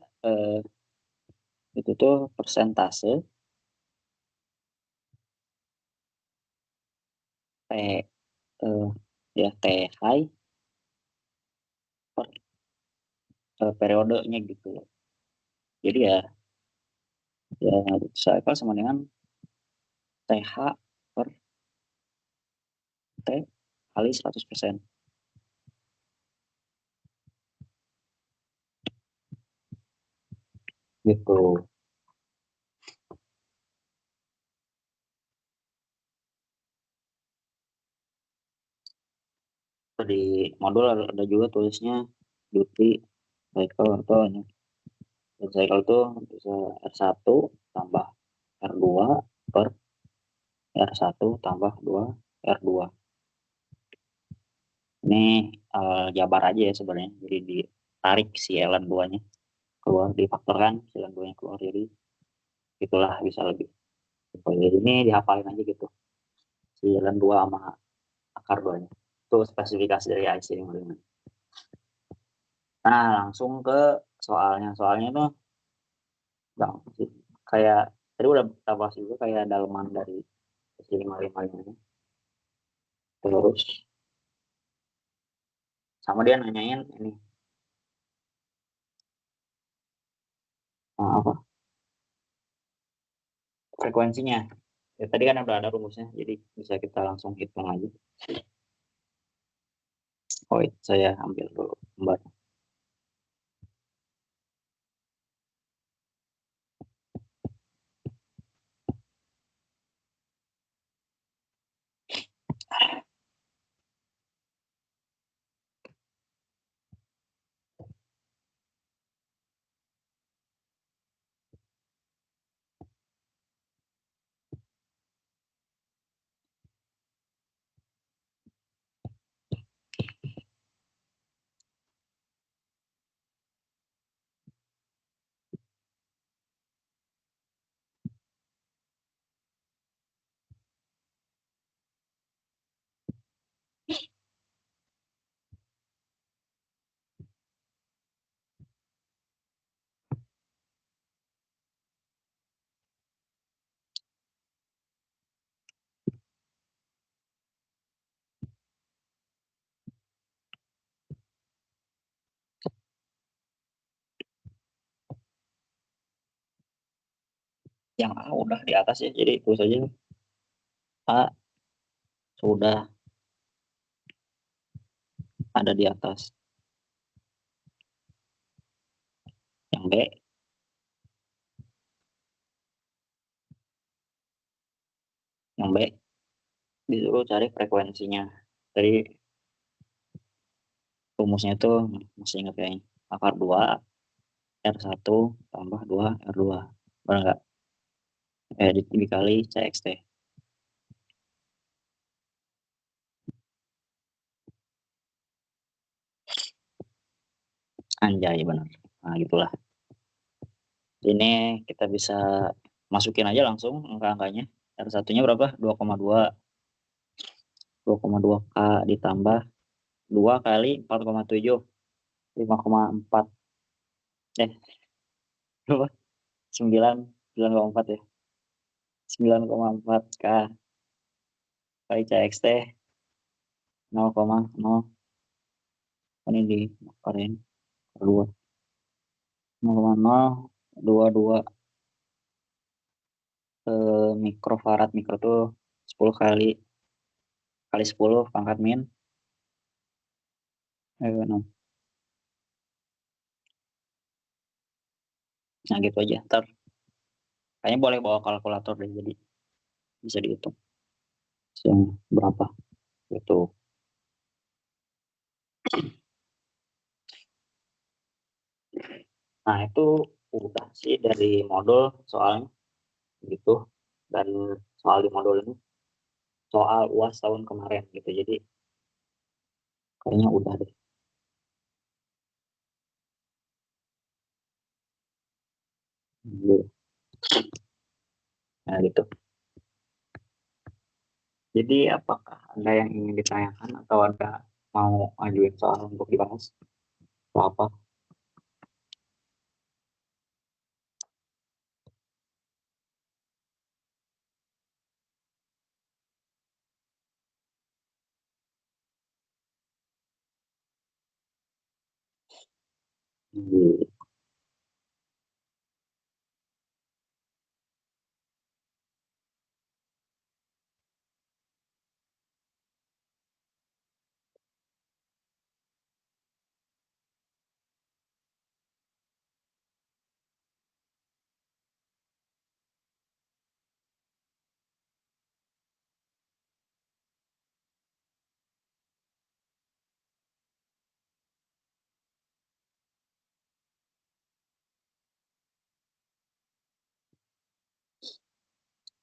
A: itu tuh persentase T ya T high per periodenya gitu. Jadi ya duty cycle sama dengan TH per kali 100%. Gitu. Di modul ada juga tulisnya duty cycle atau ini. Cycle itu bisa R1 tambah R2 per R1 tambah 2 R2. Ini jabar aja ya sebenarnya. Jadi ditarik si ln 2-nya keluar, difaktorkan si ln 2-nya keluar. Jadi itulah bisa lebih. Jadi ini dihafalin aja gitu. Si ln 2 sama akar 2-nya. Itu spesifikasi dari IC 55. Nah, langsung ke soalnya. Soalnya tuh gampang sih. Kayak tadi udah kita bahas juga kayak daleman dari IC 55 ini. Terus sama dia nanyain ini apa frekuensinya. Ya, tadi kan udah ada rumusnya, jadi bisa kita langsung hitung aja. Oh, saya ambil dulu gambar. Yang A udah di atas ya, jadi tulis aja A sudah ada di atas. Yang B disuruh cari frekuensinya. Jadi rumusnya itu masih ingat kayaknya. Akar 2 R1 tambah 2 R2. Benar nggak? Dikali CXT. Anjay, benar. Nah, gitulah. Ini kita bisa masukin aja langsung angka-angkanya. R1-nya berapa? 2,2. 2,2 K ditambah 2 kali 4,7. 5,4. Berapa? 9,4 ya. 9,4 K kali CXT 0,0. Ini di kalian 2. 0,022 mikrofarad. Mikro tuh 10 kali 10 pangkat min 6. Nah, gitu aja. Ntar kayaknya boleh bawa kalkulator deh, jadi bisa dihitung yang berapa gitu. Nah, itu udah sih dari modul soalnya gitu. Dan soal di modul ini soal UAS tahun kemarin gitu. Jadi kayaknya udah deh. Nah, gitu. Jadi apakah ada yang ingin ditanyakan atau ada mau ajuin soal untuk dibahas? Atau apa? Hmm.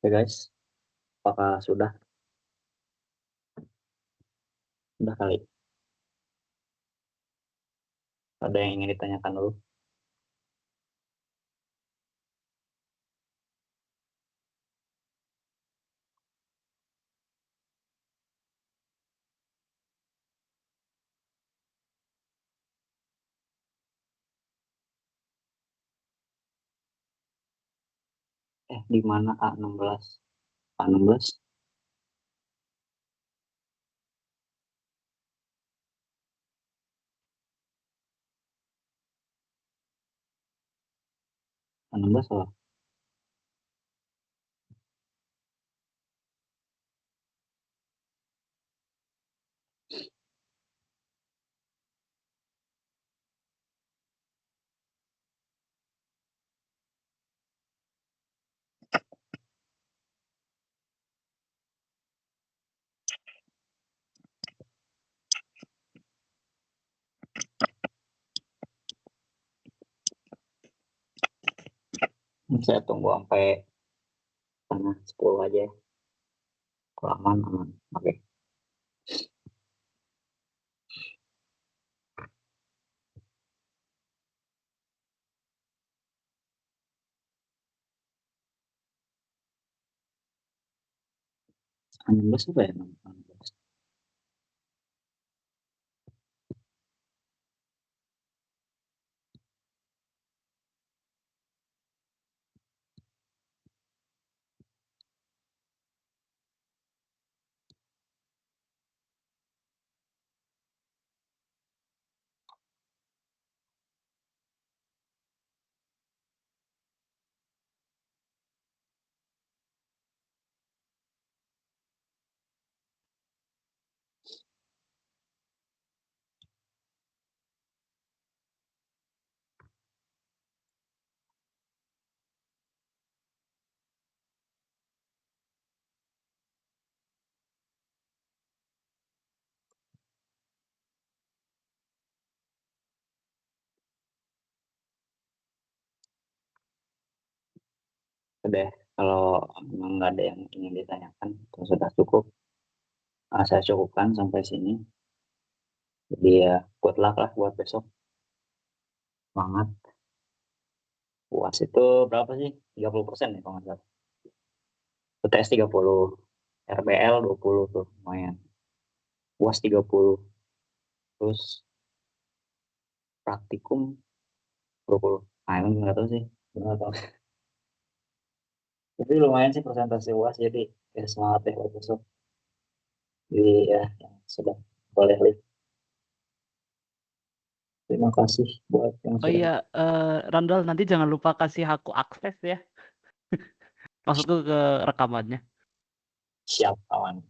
A: Oke guys, apakah sudah? Sudah kali. Ada yang ingin ditanyakan dulu? Di mana A16? A16? A16 apa? Saya tunggu sampai tengah 10 aja ya. Kalau aman. Oke. A16 apa ya? A16. Udah, kalau memang nggak ada yang ingin ditanyakan, itu sudah cukup. Saya cukupkan sampai sini. Jadi ya, good luck lah buat besok. Semangat. UAS itu berapa sih? 30% ya kalau nggak salah. UTS 30, RBL 20 tuh lumayan. UAS 30, terus praktikum 20. Nah, emang nggak tahu sih. Nggak tahu. Tapi lumayan sih persentase UAS, jadi ya semangat deh buat besok. Jadi ya, sudah boleh lihat. Terima kasih buat yang
D: Oh
A: sudah.
D: iya, Randall nanti jangan lupa kasih aku akses ya. Maksudku ke rekamannya.
A: Siap, kawan.